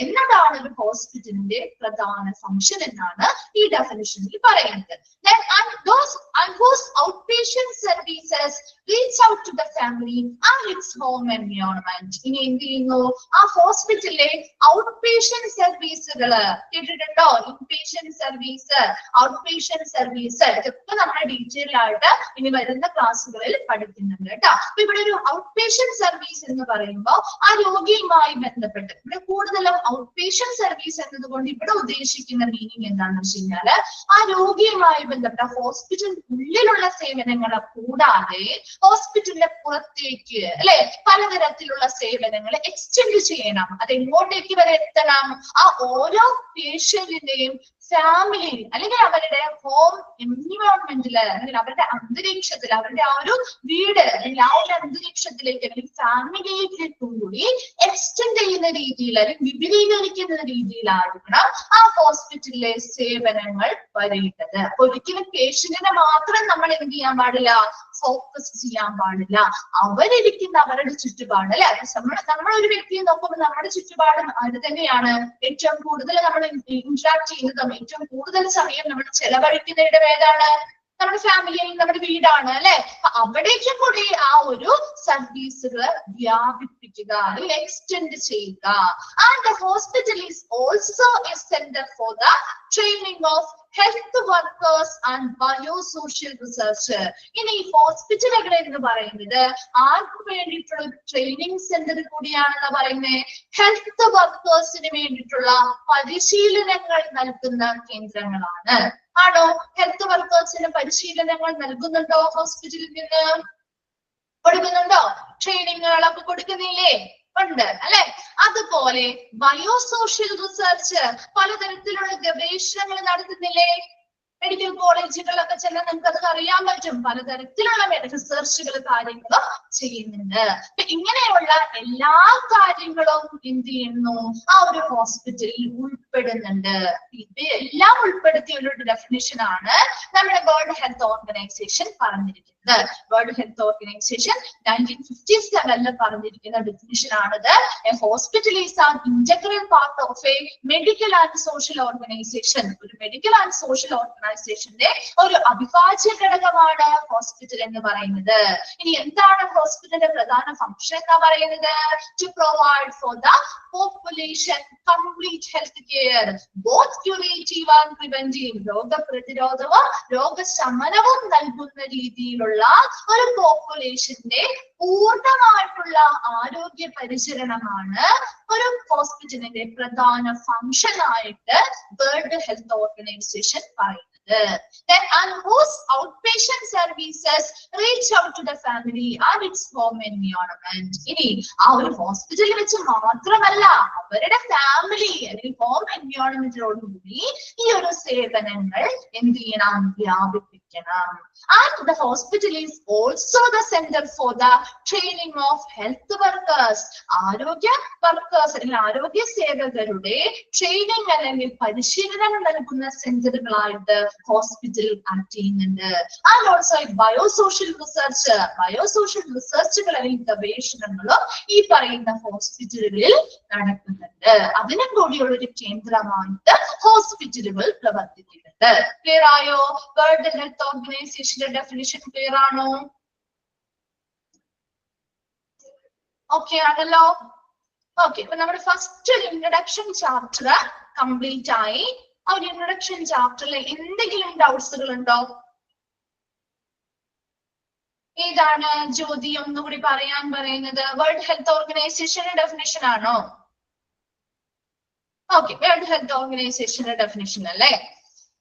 എന്നതാണ് ഒരു ഹോസ്പിറ്റലിന്റെ പ്രധാന ഫംഗ്ഷൻ എന്നാണ് ഈ ഡെഫിനിഷനിൽ പറയുന്നത്. And whose outpatient services reach out to the family and its home environment. ഇനി എന്ത് ചെയ്യുന്നു? ആ ഹോസ്പിറ്റലിലെ ഔട്ട് ഔട്ട് പേഷ്യന്റ് സർവീസുകള് കേട്ടിട്ടുണ്ടോ? Inpatient service, out patient service, ഇതൊക്കെ നമ്മൾ ഡീറ്റെയിൽ ആയിട്ട് ഇനി വരുന്ന ക്ലാസ്സുകളിൽ പഠിക്കുന്നുണ്ട് കേട്ടോ. അപ്പൊ ഇവിടെ ഒരു ഔട്ട് പേഷ്യന്റ് സർവീസ് എന്ന് പറയുമ്പോൾ ആ രോഗിയുമായി ബന്ധപ്പെട്ട് ഇവിടെ കൂടുതലും ഔട്ട് പേഷ്യന്റ് സർവീസ് എന്നതുകൊണ്ട് ഇവിടെ ഉദ്ദേശിക്കുന്ന മീനിങ് എന്താണെന്ന് വെച്ച് കഴിഞ്ഞാല് ആ രോഗിയുമായി ബന്ധപ്പെട്ട ഹോസ്പിറ്റൽ ഉള്ളിലുള്ള സേവനങ്ങളെ കൂടാതെ ഹോസ്പിറ്റലിന്റെ പുറത്തേക്ക് അല്ലെ പലതരത്തിലുള്ള സേവനങ്ങൾ എക്സ്റ്റെൻഡ് ചെയ്യണം. അത് എങ്ങോട്ടേക്ക് വരെ എത്തണം? ആ ഓരോ പേഷ്യന്റിന്റെയും ഫാമിലി അല്ലെങ്കിൽ അവരുടെ ഹോം എൻവിറോൺമെന്റില് അല്ലെങ്കിൽ അവരുടെ അന്തരീക്ഷത്തിൽ, അവരുടെ ആ ഒരു വീട് അല്ലെങ്കിൽ ആ ഒരു അന്തരീക്ഷത്തിലേക്ക് അല്ലെങ്കിൽ ഫാമിലിയിലേക്ക് കൂടി എക്സ്റ്റെൻഡ് ചെയ്യുന്ന രീതിയിൽ അല്ലെങ്കിൽ വിപുലീകരിക്കുന്ന രീതിയിലായിരിക്കണം ആ ഹോസ്പിറ്റലിലെ സേവനങ്ങൾ വരേണ്ടത്. ഒരിക്കലും പേഷ്യന്റിനെ മാത്രം നമ്മൾ എന്ത് ചെയ്യാൻ പാടില്ല? ഫോക്കസ് ചെയ്യാൻ പാടില്ല. അവരിയ്ക്കുന്ന അവരുടെ ചുറ്റുപാട് അല്ലെ, നമ്മളൊരു വ്യക്തിയെ നോക്കുമ്പോൾ നമ്മുടെ ചുറ്റുപാടും അത് തന്നെയാണ്. ഏറ്റവും കൂടുതൽ നമ്മൾ ഇന്ററാക്ട് ചെയ്യുന്നതും ഏറ്റവും കൂടുതൽ സമയം നമ്മൾ ചെലവഴിക്കുന്ന ഇടം ഏതാണ്? നമ്മുടെ ഫാമിലി, നമ്മുടെ വീടാണ് അല്ലെ. അവിടേക്ക് കൂടി ആ ഒരു സർവീസുകൾ വ്യാപിപ്പിക്കുക അല്ലെങ്കിൽ എക്സ്റ്റെൻഡ് ചെയ്യുക. And the hospital is also a centre for the training of health workers and biosocial research. ഇനി ഹോസ്പിറ്റൽ എവിടെ എന്ന് പറയുന്നത് ആർക്ക് വേണ്ടിയിട്ടുള്ള ട്രെയിനിങ് സെന്റർ കൂടിയാണെന്ന് പറയുന്നത്. ഹെൽത്ത് വർക്കേഴ്സിന് വേണ്ടിയിട്ടുള്ള പരിശീലനങ്ങൾ നൽകുന്ന കേന്ദ്രങ്ങളാണ്. ആണോ? ഹെൽത്ത് വർക്കേഴ്സിന് പരിശീലനങ്ങൾ നൽകുന്നുണ്ടോ? ഹോസ്പിറ്റലിൽ നിന്ന് കൊടുക്കുന്നുണ്ടോ? ട്രെയിനിങ്ങുകളൊക്കെ കൊടുക്കുന്നില്ലേ? ഉണ്ട് അല്ലെ. അതുപോലെ ബയോസോഷ്യൽ റിസർച്ച്, പലതരത്തിലുള്ള ഗവേഷണങ്ങൾ നടത്തുന്നില്ലേ? മെഡിക്കൽ കോളേജുകളിലൊക്കെ ചെന്നാൽ നമുക്ക് അത് അറിയാൻ പറ്റും. പലതരത്തിലുള്ള റിസർച്ചുകൾ കാര്യങ്ങളും ചെയ്യുന്നുണ്ട്. ഇങ്ങനെയുള്ള എല്ലാ കാര്യങ്ങളും എന്ത് ചെയ്യുന്നു? ആ ഒരു ഹോസ്പിറ്റലിൽ ഉൾപ്പെടുന്നുണ്ട്. ഇതെല്ലാം ഉൾപ്പെടുത്തിയ ഒരു ഡെഫിനിഷൻ ആണ് നമ്മുടെ വേൾഡ് ഹെൽത്ത് ഓർഗനൈസേഷൻ പറഞ്ഞിരിക്കുന്നത്. വേൾഡ് ഹെൽത്ത് ഓർഗനൈസേഷൻ 1957 പറഞ്ഞിരിക്കുന്ന ഡെഫിനിഷൻ ആണിത്. A hospital is an integral part of A medical and social organisation. ഒരു മെഡിക്കൽ ആൻഡ് സോഷ്യൽ ഓർഗനൈസേഷന്റെ ഒരു അവിഭാജ്യ ഘടകമാണ് ഹോസ്പിറ്റൽ എന്ന് പറയുന്നത്. ഇനി എന്താണ് ഹോസ്പിറ്റലിന്റെ പ്രധാന ഫംഗ്ഷൻ എന്ന് പറയുന്നത്? To provide for the population complete health care, both curative and preventive. രോഗപ്രതിരോധവും രോഗശമനവും നൽകുന്ന രീതിയിലുള്ള ഒരു പോപ്പുലേഷന്റെ പൂർണ്ണമായിട്ടുള്ള ആരോഗ്യ പരിചരണമാണ് ഒരു ഹോസ്പിറ്റലിന്റെ പ്രധാന ഫംഗ്ഷൻ ആയിട്ട് വേൾഡ് ഹെൽത്ത് ഓർഗനൈസേഷൻ പറയുന്നത്. Then and whose outpatient services reach out to the family and its home environment. ഇനി ആ ഒരു ഹോസ്പിറ്റലിൽ വെച്ച് മാത്രമല്ല അവരുടെ ഫാമിലി അല്ലെങ്കിൽ ഹോം എൻവയോൺമെന്റിനോടുകൂടി ഈ ഒരു സേവനങ്ങൾ എന്ത് ചെയ്യണം? വ്യാപിപ്പിക്കണം. And the hospital is also the center for the training of health workers. ആരോഗ്യ വർക്കേഴ്സ് അല്ലെങ്കിൽ ആരോഗ്യ സേവകരുടെ ട്രെയിനിങ് അല്ലെങ്കിൽ പരിശീലനം നൽകുന്ന സെന്ററുകളായിട്ട് ഹോസ്പിറ്റൽ ആക്ട് ചെയ്യുന്നുണ്ട്. ആൻഡ് ഓൾസോ ബയോസോഷ്യൽ റിസർച്ച്, ബയോസോഷ്യൽ റിസർച്ചുകൾ അല്ലെങ്കിൽ ഗവേഷണങ്ങളും ഈ പറയുന്ന ഹോസ്പിറ്റലുകളിൽ നടക്കുന്നുണ്ട്. അതിനും കൂടിയുള്ള ഒരു കേന്ദ്രമായിട്ട് ഹോസ്പിറ്റലുകൾ പ്രവർത്തിക്കുന്നുണ്ട്. ക്ലിയർ ആയോ? വേൾഡ് ഹെൽത്ത് ഓർഗനൈസേഷന്റെ ഡെഫിനിഷൻ ക്ലിയർ ആണോ? ഓക്കെ ആണല്ലോ. ഓക്കെ, അപ്പൊ നമ്മുടെ ഫസ്റ്റ് ഇൻട്രൊഡക്ഷൻ ചാപ്റ്റർ കംപ്ലീറ്റ് ആയി. ആ ഒരു ഇൻട്രൊഡക്ഷൻ ചാപ്റ്ററിൽ എന്തെങ്കിലും ഡൗട്ട്സുകൾ ഉണ്ടോ? ഏതാണ് ജ്യോതി ഒന്നുകൂടി പറയാൻ പറയുന്നത്? വേൾഡ് ഹെൽത്ത് ഓർഗനൈസേഷന്റെ ഡെഫിനിഷൻ ആണോ? ഓക്കെ, വേൾഡ് ഹെൽത്ത് ഓർഗനൈസേഷന്റെ ഡെഫിനിഷൻ അല്ലേ?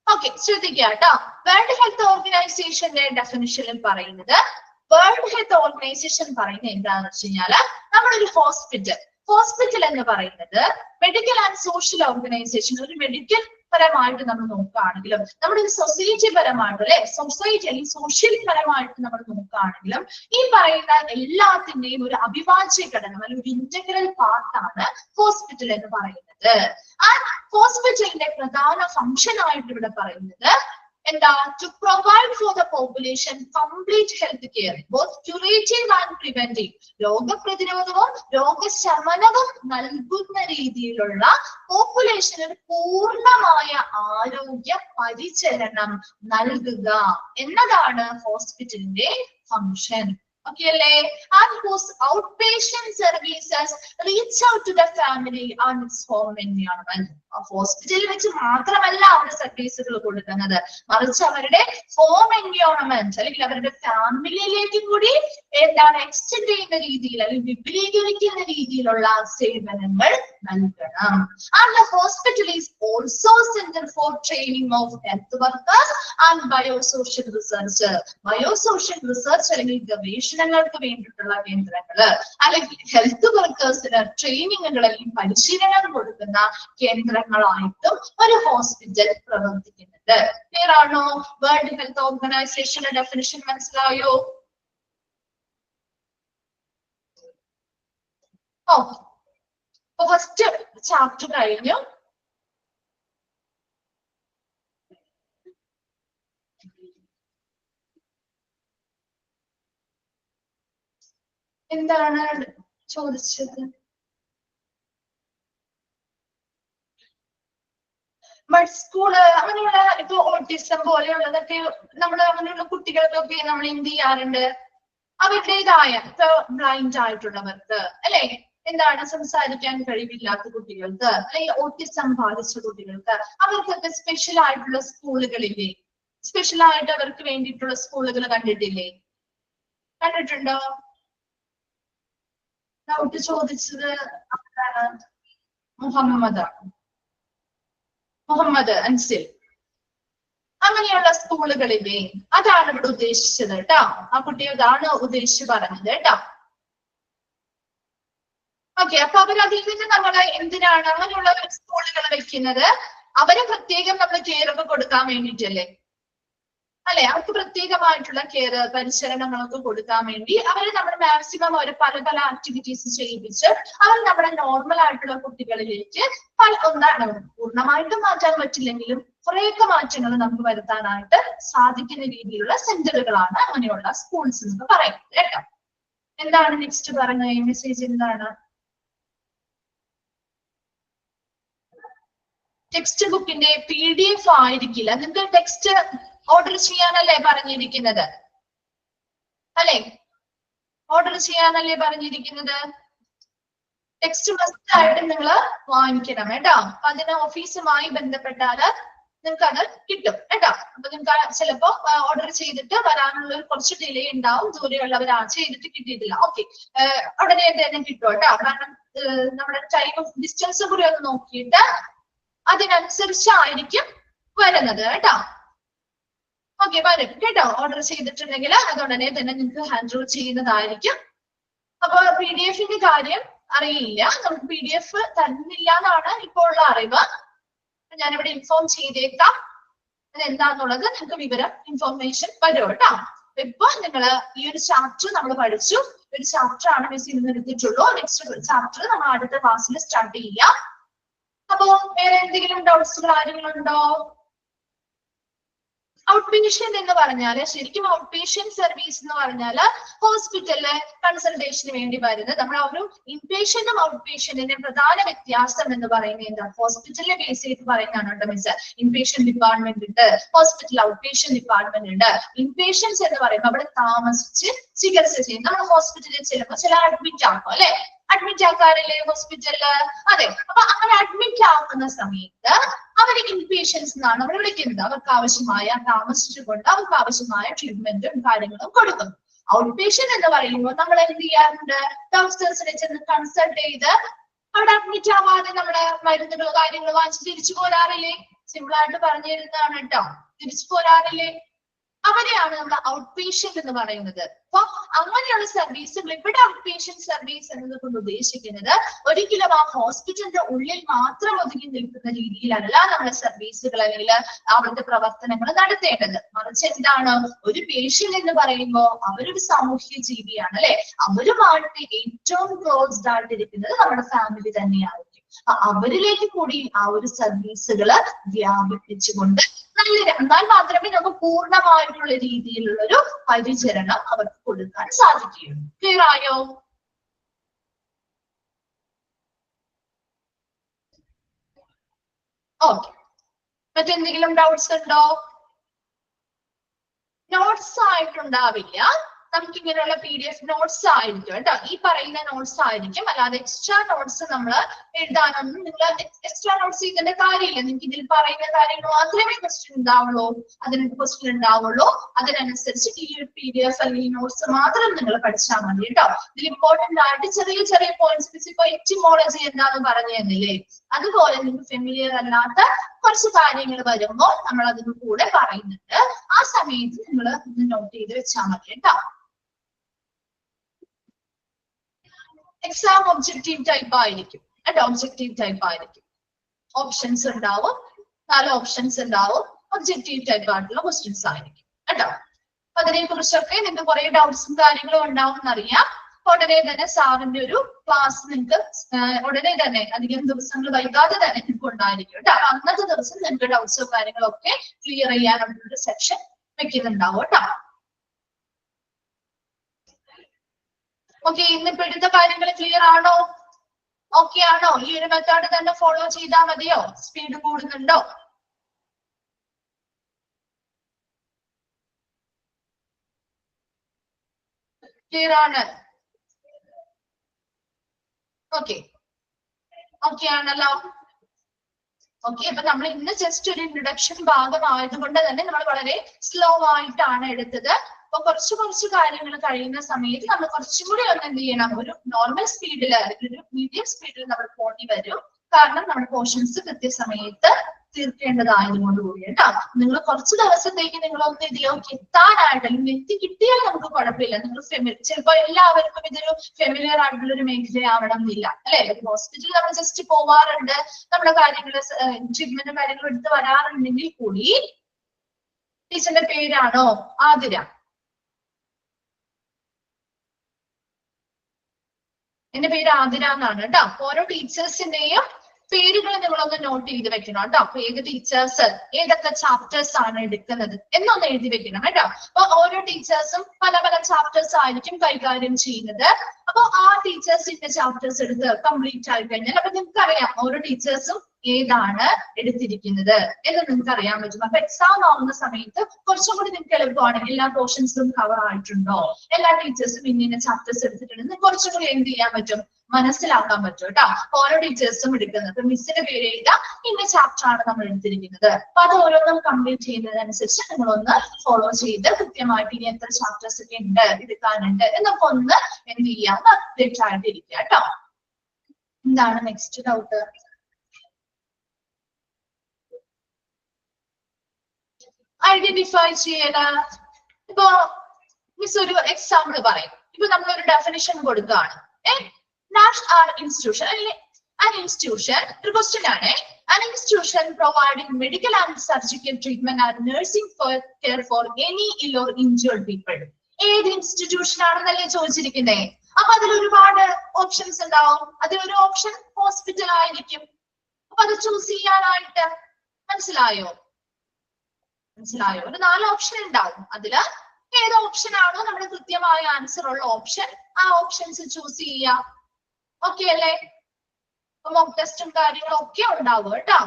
ഓക്കെ, ശ്രദ്ധിക്കുക കേട്ടോ. വേൾഡ് ഹെൽത്ത് ഓർഗനൈസേഷന്റെ ഡെഫിനിഷനിൽ പറയുന്നത്, വേൾഡ് ഹെൽത്ത് ഓർഗനൈസേഷൻ പറയുന്നത് എന്താണെന്ന് വെച്ച് കഴിഞ്ഞാല് നമ്മളൊരു ഹോസ്പിറ്റൽ എന്ന് പറയുന്നത് മെഡിക്കൽ ആൻഡ് സോഷ്യൽ ഓർഗനൈസേഷൻ, ഒരു മെഡിക്കൽ പരമായിട്ട് നമ്മൾ നോക്കുകയാണെങ്കിലും നമ്മുടെ ഒരു സൊസൈറ്റി പരമായിട്ട് അല്ലെ, സൊസൈറ്റി അല്ലെങ്കിൽ സോഷ്യൽ പരമായിട്ട് നമ്മൾ നോക്കുകയാണെങ്കിലും ഈ പറയുന്ന എല്ലാത്തിന്റെയും ഒരു അവിഭാജ്യ ഘടകം അല്ലെങ്കിൽ ഒരു ഇന്റഗ്രൽ പാർട്ടാണ് ഹോസ്പിറ്റൽ എന്ന് പറയുന്നത്. ആ ഹോസ്പിറ്റലിന്റെ പ്രധാന ഫംഗ്ഷൻ ആയിട്ട് ഇവിടെ പറയുന്നത് എന്താ? To provide for the population complete health care, both curative and preventive. രോഗപ്രതിരോധവും രോഗശമനവും നൽകുന്ന രീതിയിലുള്ള പോപ്പുലേഷന് പൂർണ്ണമായ ആരോഗ്യ പരിചരണം നൽകുക എന്നതാണ് ഹോസ്പിറ്റലിന്റെ function. Okay, and whose outpatient services reach out to the family and its home environment. ഹോസ്പിറ്റലിൽ വെച്ച് മാത്രമല്ല അവരുടെ സർവീസുകൾ കൊടുക്കുന്നത്, മറിച്ച് അവരുടെ ഹോം എൻവയോൺമെന്റ് അല്ലെങ്കിൽ അവരുടെ ഫാമിലിയിലേക്കും കൂടി എന്താണ് എക്സ്റ്റെൻഡ് ചെയ്യുന്ന രീതിയിൽ അല്ലെങ്കിൽ വിപുലീകരിക്കുന്ന രീതിയിലുള്ള സേവനങ്ങൾ നൽകണം. And the hospital is also center for training of health workers and biosocial research. Biosocial research അല്ലെങ്കിൽ ഗവേഷണങ്ങൾക്ക് വേണ്ടിയിട്ടുള്ള കേന്ദ്രങ്ങള് അല്ലെങ്കിൽ ഹെൽത്ത് വർക്കേഴ്സിന് ട്രെയിനിങ്ങുകൾ അല്ലെങ്കിൽ പരിശീലനം കൊടുക്കുന്ന കേന്ദ്രങ്ങളായിട്ടും ഒരു ഹോസ്പിറ്റൽ പ്രവർത്തിക്കുന്നുണ്ട്. ക്ലിയർ ആണോ? വേൾഡ് ഹെൽത്ത് ഓർഗനൈസേഷന്റെ ഡെഫിനിഷൻ മനസ്സിലായോ? ഓക്കെ, ഫസ്റ്റ് ചാപ്റ്റർ കഴിഞ്ഞു. എന്താണ് ചോദിച്ചത്? സ്കൂള് അങ്ങനെയുള്ള ഇപ്പൊ ഓട്ടിസം പോലെയുള്ളതൊക്കെ നമ്മൾ അങ്ങനെയുള്ള കുട്ടികൾക്കൊക്കെ നമ്മൾ എന്ത് ചെയ്യാറുണ്ട്? അവരുടേതായ ഇപ്പൊ ബ്ലൈൻഡ് ആയിട്ടുള്ളവർക്ക് അല്ലെ, എന്താണ് സംസാരിക്കാൻ കഴിവില്ലാത്ത കുട്ടികൾക്ക് അല്ലെങ്കിൽ ഓട്ടിസം ബാധിച്ച കുട്ടികൾക്ക് അവർക്കൊക്കെ സ്പെഷ്യൽ ആയിട്ടുള്ള സ്കൂളുകളില്ലേ? സ്പെഷ്യൽ ആയിട്ട് അവർക്ക് വേണ്ടിയിട്ടുള്ള സ്കൂളുകൾ കണ്ടിട്ടില്ലേ? കണ്ടിട്ടുണ്ടോ? ഡൗട്ട് ചോദിച്ചത് മുഹമ്മദ് അൻസിൽ. അങ്ങനെയുള്ള സ്കൂളുകളില്ലേ? അതാണ് ഇവിടെ ഉദ്ദേശിച്ചത് കേട്ടോ. ആ കുട്ടി അതാണ് ഉദ്ദേശിച്ച് പറഞ്ഞത് കേട്ടോ. ഓക്കെ, അപ്പൊ അവരതിൽ നിന്ന് നമ്മൾ എന്തിനാണ് അങ്ങനെയുള്ള സ്കൂളുകൾ വെക്കുന്നത്? അവരെ പ്രത്യേകം നമ്മൾ കെയർ ഒക്കെ കൊടുക്കാൻ വേണ്ടിയിട്ടല്ലേ? അല്ലെ, അവർക്ക് പ്രത്യേകമായിട്ടുള്ള കെയർ പരിശീലനങ്ങളൊക്കെ കൊടുക്കാൻ വേണ്ടി അവരെ നമ്മൾ മാക്സിമം അവർ പല പല ആക്ടിവിറ്റീസ് ചെയ്യിപ്പിച്ച് അവർ നമ്മുടെ നോർമൽ ആയിട്ടുള്ള കുട്ടികളിലേക്ക് ഒന്നാണ് പൂർണ്ണമായിട്ടും മാറ്റാൻ പറ്റില്ലെങ്കിലും കുറേയൊക്കെ മാറ്റങ്ങൾ നമുക്ക് വരുത്താനായിട്ട് സാധിക്കുന്ന രീതിയിലുള്ള സെന്ററുകളാണ് അങ്ങനെയുള്ള സ്കൂൾസ് എന്ന് പറയുന്നത് കേട്ടോ. എന്താണ് നെക്സ്റ്റ് പറഞ്ഞ മെസ്സേജ്? എന്താണ്? ടെക്സ്റ്റ് ബുക്കിന്റെ PDF ആയിരിക്കില്ല. നിങ്ങൾക്ക് ടെക്സ്റ്റ് ഓർഡർ ചെയ്യാനല്ലേ പറഞ്ഞിരിക്കുന്നത്? അല്ലെ, ഓർഡർ ചെയ്യാനല്ലേ പറഞ്ഞിരിക്കുന്നത്? ടെക്സ്റ്റ് മസ്റ്റ് ആയിട്ട് നിങ്ങൾ വാങ്ങിക്കണം കേട്ടോ. അപ്പൊ അതിന് ഓഫീസുമായി ബന്ധപ്പെട്ടാല് നിങ്ങൾക്ക് അത് കിട്ടും കേട്ടോ. അപ്പൊ നിങ്ങൾക്ക് ചിലപ്പോ ഓർഡർ ചെയ്തിട്ട് വരാനുള്ള കുറച്ച് ഡിലേ ഉണ്ടാവും, ദൂരെയുള്ളവർ ചെയ്തിട്ട് കിട്ടിയിട്ടില്ല. ഓക്കെ, ഉടനെ തന്നെ കിട്ടും കേട്ടോ. കാരണം നമ്മുടെ ടൈം ഓഫ് ഡിസ്റ്റൻസ് കൂടി ഒന്ന് നോക്കിയിട്ട് അതിനനുസരിച്ചായിരിക്കും വരുന്നത് കേട്ടോ. ഓക്കെ, വരും കേട്ടോ. ഓർഡർ ചെയ്തിട്ടുണ്ടെങ്കിൽ അത് ഉടനെ തന്നെ നിങ്ങൾക്ക് ഹാൻഡ് ഓവർ ചെയ്യുന്നതായിരിക്കും. അപ്പൊ PDF കാര്യം അറിയില്ല, നമുക്ക് PDF തന്നില്ല എന്നാണ് ഇപ്പോൾ ഉള്ള അറിവ്. ഞാനിവിടെ ഇൻഫോം ചെയ്തേക്കാം അതെന്താന്നുള്ളത്. നിങ്ങൾക്ക് വിവരം ഇൻഫോർമേഷൻ വരും കേട്ടോ. ഇപ്പൊ നിങ്ങൾ ഈ ഒരു ചാപ്റ്റർ നമ്മൾ പഠിച്ചു. ഒരു ചാപ്റ്റർ ആണ് മിസ് ഇന്ന് എടുത്തിട്ടുള്ളൂ. നെക്സ്റ്റ് ചാപ്റ്റർ നമ്മൾ അടുത്ത ക്ലാസ്സിൽ സ്റ്റാർട്ട് ചെയ്യാം. അപ്പോ വേറെ എന്തെങ്കിലും ഡൗട്ട്സ് കാര്യങ്ങളുണ്ടോ? ഔട്ട് പേഷ്യന്റ് എന്ന് പറഞ്ഞാല് ശരിക്കും ഔട്ട് പേഷ്യന്റ് സർവീസ് എന്ന് പറഞ്ഞാല് ഹോസ്പിറ്റലിലെ കൺസൾട്ടേഷന് വേണ്ടി വരുന്നത്. നമ്മൾ ഒരു ഇൻപേഷ്യന്റും ഔട്ട് പേഷ്യന്റിന്റെ പ്രധാന വ്യത്യാസം എന്ന് പറയുന്നത് എന്താ? ഹോസ്പിറ്റലിനെ ബേസ് ചെയ്ത് പറയുന്നതാണ് കേട്ടോ മിസ്. ഇൻപേഷ്യന്റ് ഡിപ്പാർട്ട്മെന്റ് ഉണ്ട്, ഹോസ്പിറ്റൽ ഔട്ട് പേഷ്യന്റ് ഡിപ്പാർട്ട്മെന്റ് ഉണ്ട്. ഇൻപേഷ്യൻസ് എന്ന് പറയുമ്പോൾ അവിടെ താമസിച്ച് ചികിത്സ ചെയ്യും. നമ്മൾ ഹോസ്പിറ്റലിൽ ചെല്ലുമ്പോൾ ചില അഡ്മിറ്റ് ആക്കും അല്ലെ, അഡ്മിറ്റ് ആക്കാറില്ലേ ഹോസ്പിറ്റലില്? അതെ. അപ്പൊ അങ്ങനെ അഡ്മിറ്റ് ആക്കുന്ന സമയത്ത് അവരെ ഇൻപേഷ്യൻസ് എന്നാണ് നമ്മൾ വിളിക്കുന്നത്. അവർക്ക് ആവശ്യമായ താമസിച്ചുകൊണ്ട് അവർക്ക് ആവശ്യമായ ട്രീറ്റ്മെന്റും കാര്യങ്ങളും കൊടുക്കും. ഔട്ട് പേഷ്യന്റ് എന്ന് പറയുമ്പോൾ നമ്മൾ എന്ത് ചെയ്യാറുണ്ട്? ഡോക്ടേഴ്സിനെ ചെന്ന് കൺസൾട്ട് ചെയ്ത് അവിടെ അഡ്മിറ്റ് ആവാതെ നമ്മുടെ മരുന്നുകൾ കാര്യങ്ങൾ വാങ്ങിച്ച് തിരിച്ചു പോരാറില്ലേ? സിമ്പിൾ ആയിട്ട് പറഞ്ഞു തരുന്നതാണ് കേട്ടോ. തിരിച്ചു പോരാറില്ലേ? അവരെയാണ് നമ്മൾ ഔട്ട് പേഷ്യന്റ് എന്ന് പറയുന്നത്. അപ്പൊ അങ്ങനെയുള്ള സർവീസുകൾ ഇവിടെ ഔട്ട് പേഷ്യന്റ് സർവീസ് എന്നത് കൊണ്ട് ഉദ്ദേശിക്കുന്നത് ഒരിക്കലും ആ ഹോസ്പിറ്റലിന്റെ ഉള്ളിൽ മാത്രം ഒതുങ്ങി നിൽക്കുന്ന രീതിയിലല്ല നമ്മുടെ സർവീസുകൾ അല്ലെങ്കിൽ അവരുടെ പ്രവർത്തനങ്ങൾ നടത്തേണ്ടത്. മറിച്ച് എന്താണ്? ഒരു പേഷ്യന്റ് എന്ന് പറയുമ്പോൾ അവരൊരു സാമൂഹ്യ ജീവിയാണ് അല്ലെ. അവരുമായിട്ട് ഏറ്റവും ക്ലോസ്ഡ് ആയിട്ടിരിക്കുന്നത് നമ്മുടെ ഫാമിലി തന്നെയായിരിക്കും. അവരിലേക്ക് കൂടി ആ ഒരു സർവീസുകള് വ്യാപിപ്പിച്ചുകൊണ്ട് എന്നാൽ മാത്രമേ നമുക്ക് പൂർണ്ണമായിട്ടുള്ള രീതിയിലുള്ള ഒരു പരിചരണം അവർക്ക് കൊടുക്കാൻ സാധിക്കുകയുള്ളൂ. ക്ലിയർ ആയോ? ഓക്കെ, മറ്റെന്തെങ്കിലും ഡൗട്ട്സ് ഉണ്ടോ? നോട്ട്സ് ആയിട്ടുണ്ടാവില്ല. നമുക്ക് ഇങ്ങനെയുള്ള PDF നോട്ട്സ് ആയിരിക്കും കേട്ടോ. ഈ പറയുന്ന നോട്ട്സ് ആയിരിക്കും. അല്ലാതെ എക്സ്ട്രാ നോട്ട്സ് നമ്മൾ എഴുതാനൊന്നും നിങ്ങൾ എക്സ്ട്രാ നോട്ട്സ് ഇതിന്റെ കാര്യമില്ല. നിങ്ങൾക്ക് ഇതിൽ പറയുന്ന കാര്യങ്ങൾ മാത്രമേ ക്വസ്റ്റ്യൻ ഉണ്ടാവുള്ളൂ, അതിനൊക്കെ ക്വസ്റ്റ്യൻ ഉണ്ടാവുള്ളൂ. അതിനനുസരിച്ച് ഈ ഒരു PDF അല്ലെങ്കിൽ നോട്ട്സ് മാത്രം നിങ്ങൾ പഠിച്ചാൽ മതി കേട്ടോ. ഇതിൽ ഇമ്പോർട്ടന്റ് ആയിട്ട് ചെറിയ ചെറിയ പോയിന്റ്സ്, ഇപ്പൊ എറ്റിമോളജി എന്താന്ന് പറഞ്ഞു തന്നില്ലേ, അതുപോലെ നിങ്ങൾക്ക് ഫെമിലിയർ അല്ലാത്ത കുറച്ച് കാര്യങ്ങൾ വരുമ്പോൾ നമ്മൾ അതിന് കൂടെ പറയുന്നുണ്ട്. ആ സമയത്ത് നിങ്ങൾ ഇത് നോട്ട് ചെയ്ത് വെച്ചാൽ മതി കേട്ടോ. എക്സാം ഒബ്ജക്റ്റീവ് ടൈപ്പ് ആയിരിക്കും കേട്ടോ. ഒബ്ജക്റ്റീവ് ടൈപ്പ് ആയിരിക്കും. ഓപ്ഷൻസ് ഉണ്ടാവും, 4 ഓപ്ഷൻസ് ഉണ്ടാവും. ഒബ്ജക്റ്റീവ് ടൈപ്പ് ആയിട്ടുള്ള ക്വസ്റ്റ്യൻസ് ആയിരിക്കും കേട്ടോ. അതിനെ കുറിച്ചൊക്കെ നിങ്ങൾക്ക് കുറെ ഡൗട്ട്സും കാര്യങ്ങളും ഉണ്ടാവും എന്നറിയാം. ഉടനെ തന്നെ സാറിന്റെ ഒരു ക്ലാസ് നിങ്ങൾക്ക് ഉടനെ തന്നെ അധികം ദിവസങ്ങൾ വൈകാതെ തന്നെ നിങ്ങൾക്ക് ഉണ്ടായിരിക്കും കേട്ടോ. അപ്പൊ അന്നത്തെ ദിവസം നിങ്ങൾക്ക് ഡൗട്ട്സും കാര്യങ്ങളൊക്കെ ക്ലിയർ ചെയ്യാനുള്ള ഒരു സെക്ഷൻ വെക്കുന്നുണ്ടാവും കേട്ടോ. ഓക്കെ, ഇന്നിപ്പോ എടുത്ത കാര്യങ്ങൾ ക്ലിയർ ആണോ? ഓക്കെ ആണോ? ഈ ഒരു മെത്തേഡ് തന്നെ ഫോളോ ചെയ്താൽ മതിയോ? സ്പീഡ് കൂടുന്നുണ്ടോ? ക്ലിയർ ആണ്? ഓക്കെ, ഓക്കെ ആണല്ലോ. ഓക്കെ, അപ്പൊ നമ്മൾ ഇന്ന് ജസ്റ്റ് ഒരു ഇൻട്രൊഡക്ഷൻ ഭാഗമായതുകൊണ്ട് തന്നെ നമ്മൾ വളരെ സ്ലോ ആയിട്ടാണ് എടുത്തത്. അപ്പൊ കുറച്ച് കാര്യങ്ങൾ കഴിയുന്ന സമയത്ത് നമ്മൾ കുറച്ചും കൂടി ഒന്ന് എന്ത് ചെയ്യണം, ഒരു നോർമൽ സ്പീഡിൽ അല്ലെങ്കിൽ ഒരു മീഡിയം സ്പീഡിൽ നമ്മൾ പോണ്ടി വരും. കാരണം നമ്മുടെ പോർഷൻസ് കൃത്യസമയത്ത് തീർക്കേണ്ടതായതുകൊണ്ട് കൂടി കേട്ടോ. നിങ്ങൾ കുറച്ച് ദിവസത്തേക്ക് നിങ്ങളൊന്ന് ഇതിലേക്ക് എത്താനായിട്ട് അല്ലെങ്കിൽ എത്തി കിട്ടിയാൽ നമുക്ക് കുഴപ്പമില്ല. നിങ്ങൾ ചിലപ്പോൾ എല്ലാവർക്കും ഇതൊരു ഫെമിലിയർ ആയിട്ടുള്ള ഒരു മേഖലയാവണം എന്നില്ല അല്ലെ. ഹോസ്പിറ്റലിൽ നമ്മൾ ജസ്റ്റ് പോവാറുണ്ട്, നമ്മുടെ കാര്യങ്ങൾ ട്രീറ്റ്മെന്റും കാര്യങ്ങളും എടുത്ത് വരാറുണ്ടെങ്കിൽ കൂടി. ടീച്ചറിന്റെ പേരാണോ ആതിര? എന്റെ പേര് ആതിര എന്നാണ് കേട്ടോ. ഓരോ ടീച്ചേഴ്സിന്റെയും പേരുകൾ നിങ്ങളൊന്ന് നോട്ട് ചെയ്ത് വെക്കണം കേട്ടോ. അപ്പൊ ഏത് ടീച്ചേഴ്സ് ഏതൊക്കെ ചാപ്റ്റേഴ്സ് ആണ് എടുക്കുന്നത് എന്നൊന്ന് എഴുതി വെക്കണം കേട്ടോ. അപ്പൊ ഓരോ ടീച്ചേഴ്സും പല പല ചാപ്റ്റേഴ്സ് ആയിരിക്കും കൈകാര്യം ചെയ്യുന്നത്. അപ്പൊ ആ ടീച്ചേഴ്സിന്റെ ചാപ്റ്റേഴ്സ് എടുത്ത് കംപ്ലീറ്റ് ആയി കഴിഞ്ഞാൽ അപ്പൊ നിങ്ങൾക്ക് അറിയാം ഓരോ ടീച്ചേഴ്സും ഏതാണ് എടുത്തിരിക്കുന്നത് എന്ന് നിങ്ങൾക്ക് അറിയാൻ പറ്റും. അപ്പൊ എക്സാം ആവുന്ന സമയത്ത് കുറച്ചും കൂടി നിങ്ങൾക്ക് എളുപ്പമാണ്. എല്ലാ പോർഷൻസും കവർ ആയിട്ടുണ്ടോ, എല്ലാ ടീച്ചേഴ്സും ഇന്ന ചാപ്റ്റേഴ്സ് എടുത്തിട്ടുണ്ടെന്ന് കുറച്ചും കൂടി എന്ത് ചെയ്യാൻ പറ്റും, മനസ്സിലാക്കാൻ പറ്റും കേട്ടോ. ഓരോ ടീച്ചേഴ്സും എടുക്കുന്നത് മിസ്സിന്റെ പേര് എഴുതാം, ഇന്ന ചാപ്റ്റർ ആണ് നമ്മൾ എടുത്തിരിക്കുന്നത്. അപ്പൊ അത് ഓരോന്നും കംപ്ലീറ്റ് ചെയ്യുന്നതനുസരിച്ച് നിങ്ങളൊന്ന് ഫോളോ ചെയ്ത് കൃത്യമായിട്ട് ഇനി എത്ര ചാപ്റ്റേഴ്സ് ഒക്കെ ഉണ്ട് എടുക്കാനുണ്ട് എന്നൊക്കെ ഒന്ന് എന്ത് ചെയ്യാം, അപ്ഡേറ്റ് ആയിട്ടിരിക്കുക കേട്ടോ. എന്താണ് നെക്സ്റ്റ് ഡൗട്ട്? ഐഡന്റിഫൈ ചെയ്യല. ഇപ്പൊ മിസ് ഒരു എക്സാമ്പിൾ പറയും. ഇപ്പൊ നമ്മളൊരു ഡെഫിനിഷൻ കൊടുക്കുകയാണ്. Institution, an institution, ഒരു ക്വസ്റ്റ്യൻ ആണ്. An institution providing medical and surgical treatment and nursing care for any ill or injured people. ഏത് ഇൻസ്റ്റിറ്റ്യൂഷൻ ആണെന്നല്ലേ ചോദിച്ചിരിക്കുന്നേ. അപ്പൊ അതിൽ ഒരുപാട് ഓപ്ഷൻസ് ഉണ്ടാവും. അതിലൊരു ഓപ്ഷൻ ഹോസ്പിറ്റൽ ആയിരിക്കും. അപ്പൊ അത് ചൂസ് ചെയ്യാനായിട്ട് മനസ്സിലായോ? ഒരു 4 ഓപ്ഷൻ ഉണ്ടാവും. അതില് ഏത് ഓപ്ഷൻ ആണോ നമ്മുടെ കൃത്യമായ ആൻസർ ഉള്ള ഓപ്ഷൻ, ആ ഓപ്ഷൻസ് ചൂസ് ചെയ്യാം. ഓക്കെ അല്ലേ? മോക്ക് ടെസ്റ്റും കാര്യങ്ങളും ഒക്കെ ഉണ്ടാവും കേട്ടോ.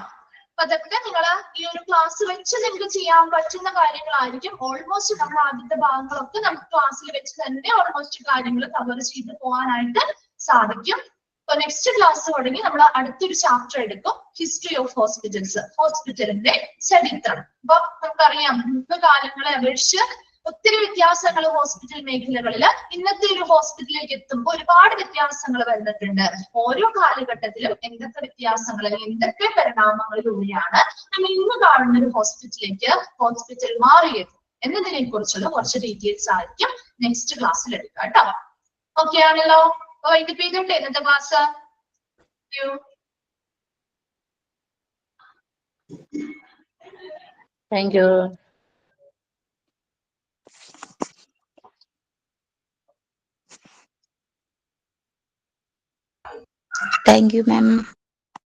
അപ്പൊ അതൊക്കെ നിങ്ങൾ ഈ ഒരു ക്ലാസ് വെച്ച് നിങ്ങൾക്ക് ചെയ്യാൻ പറ്റുന്ന കാര്യങ്ങളായിരിക്കും. ഓൾമോസ്റ്റ് നമ്മുടെ ആദ്യത്തെ ഭാഗങ്ങളൊക്കെ നമുക്ക് ക്ലാസ്സിൽ വെച്ച് തന്നെ ഓൾമോസ്റ്റ് കാര്യങ്ങൾ കവർ ചെയ്ത് പോകാനായിട്ട് സാധിക്കും. അപ്പൊ നെക്സ്റ്റ് ക്ലാസ് തുടങ്ങി നമ്മൾ അടുത്തൊരു ചാപ്റ്റർ എടുക്കും, ഹിസ്റ്ററി ഓഫ് ഹോസ്പിറ്റൽസ്, ഹോസ്പിറ്റലിന്റെ ചരിത്രം. അപ്പൊ നമുക്കറിയാം മുമ്പ് കാലങ്ങളെ അപേക്ഷിച്ച് ഒത്തിരി വ്യത്യാസങ്ങൾ ഹോസ്പിറ്റൽ മേഖലകളിൽ ഇന്നത്തെ ഒരു ഹോസ്പിറ്റലിലേക്ക് എത്തുമ്പോൾ ഒരുപാട് വ്യത്യാസങ്ങൾ വരുന്നിട്ടുണ്ട്. ഓരോ കാലഘട്ടത്തിലും എന്തൊക്കെ വ്യത്യാസങ്ങൾ അല്ലെങ്കിൽ എന്തൊക്കെ പരിണാമങ്ങളിലൂടെയാണ് നമ്മൾ ഇന്ന് കാണുന്ന ഒരു ഹോസ്പിറ്റൽ മാറിയത് എന്നതിനെ കുറിച്ചുള്ള കുറച്ച് ഡീറ്റെയിൽസ് ആയിരിക്കും നെക്സ്റ്റ് ക്ലാസ്സിൽ എടുക്കുക കേട്ടോ. ഓക്കെ ആണല്ലോ? വൈകിട്ട് ചെയ്തോട്ടെ ഇന്നത്തെ class. Thank you. Thank you, ma'am.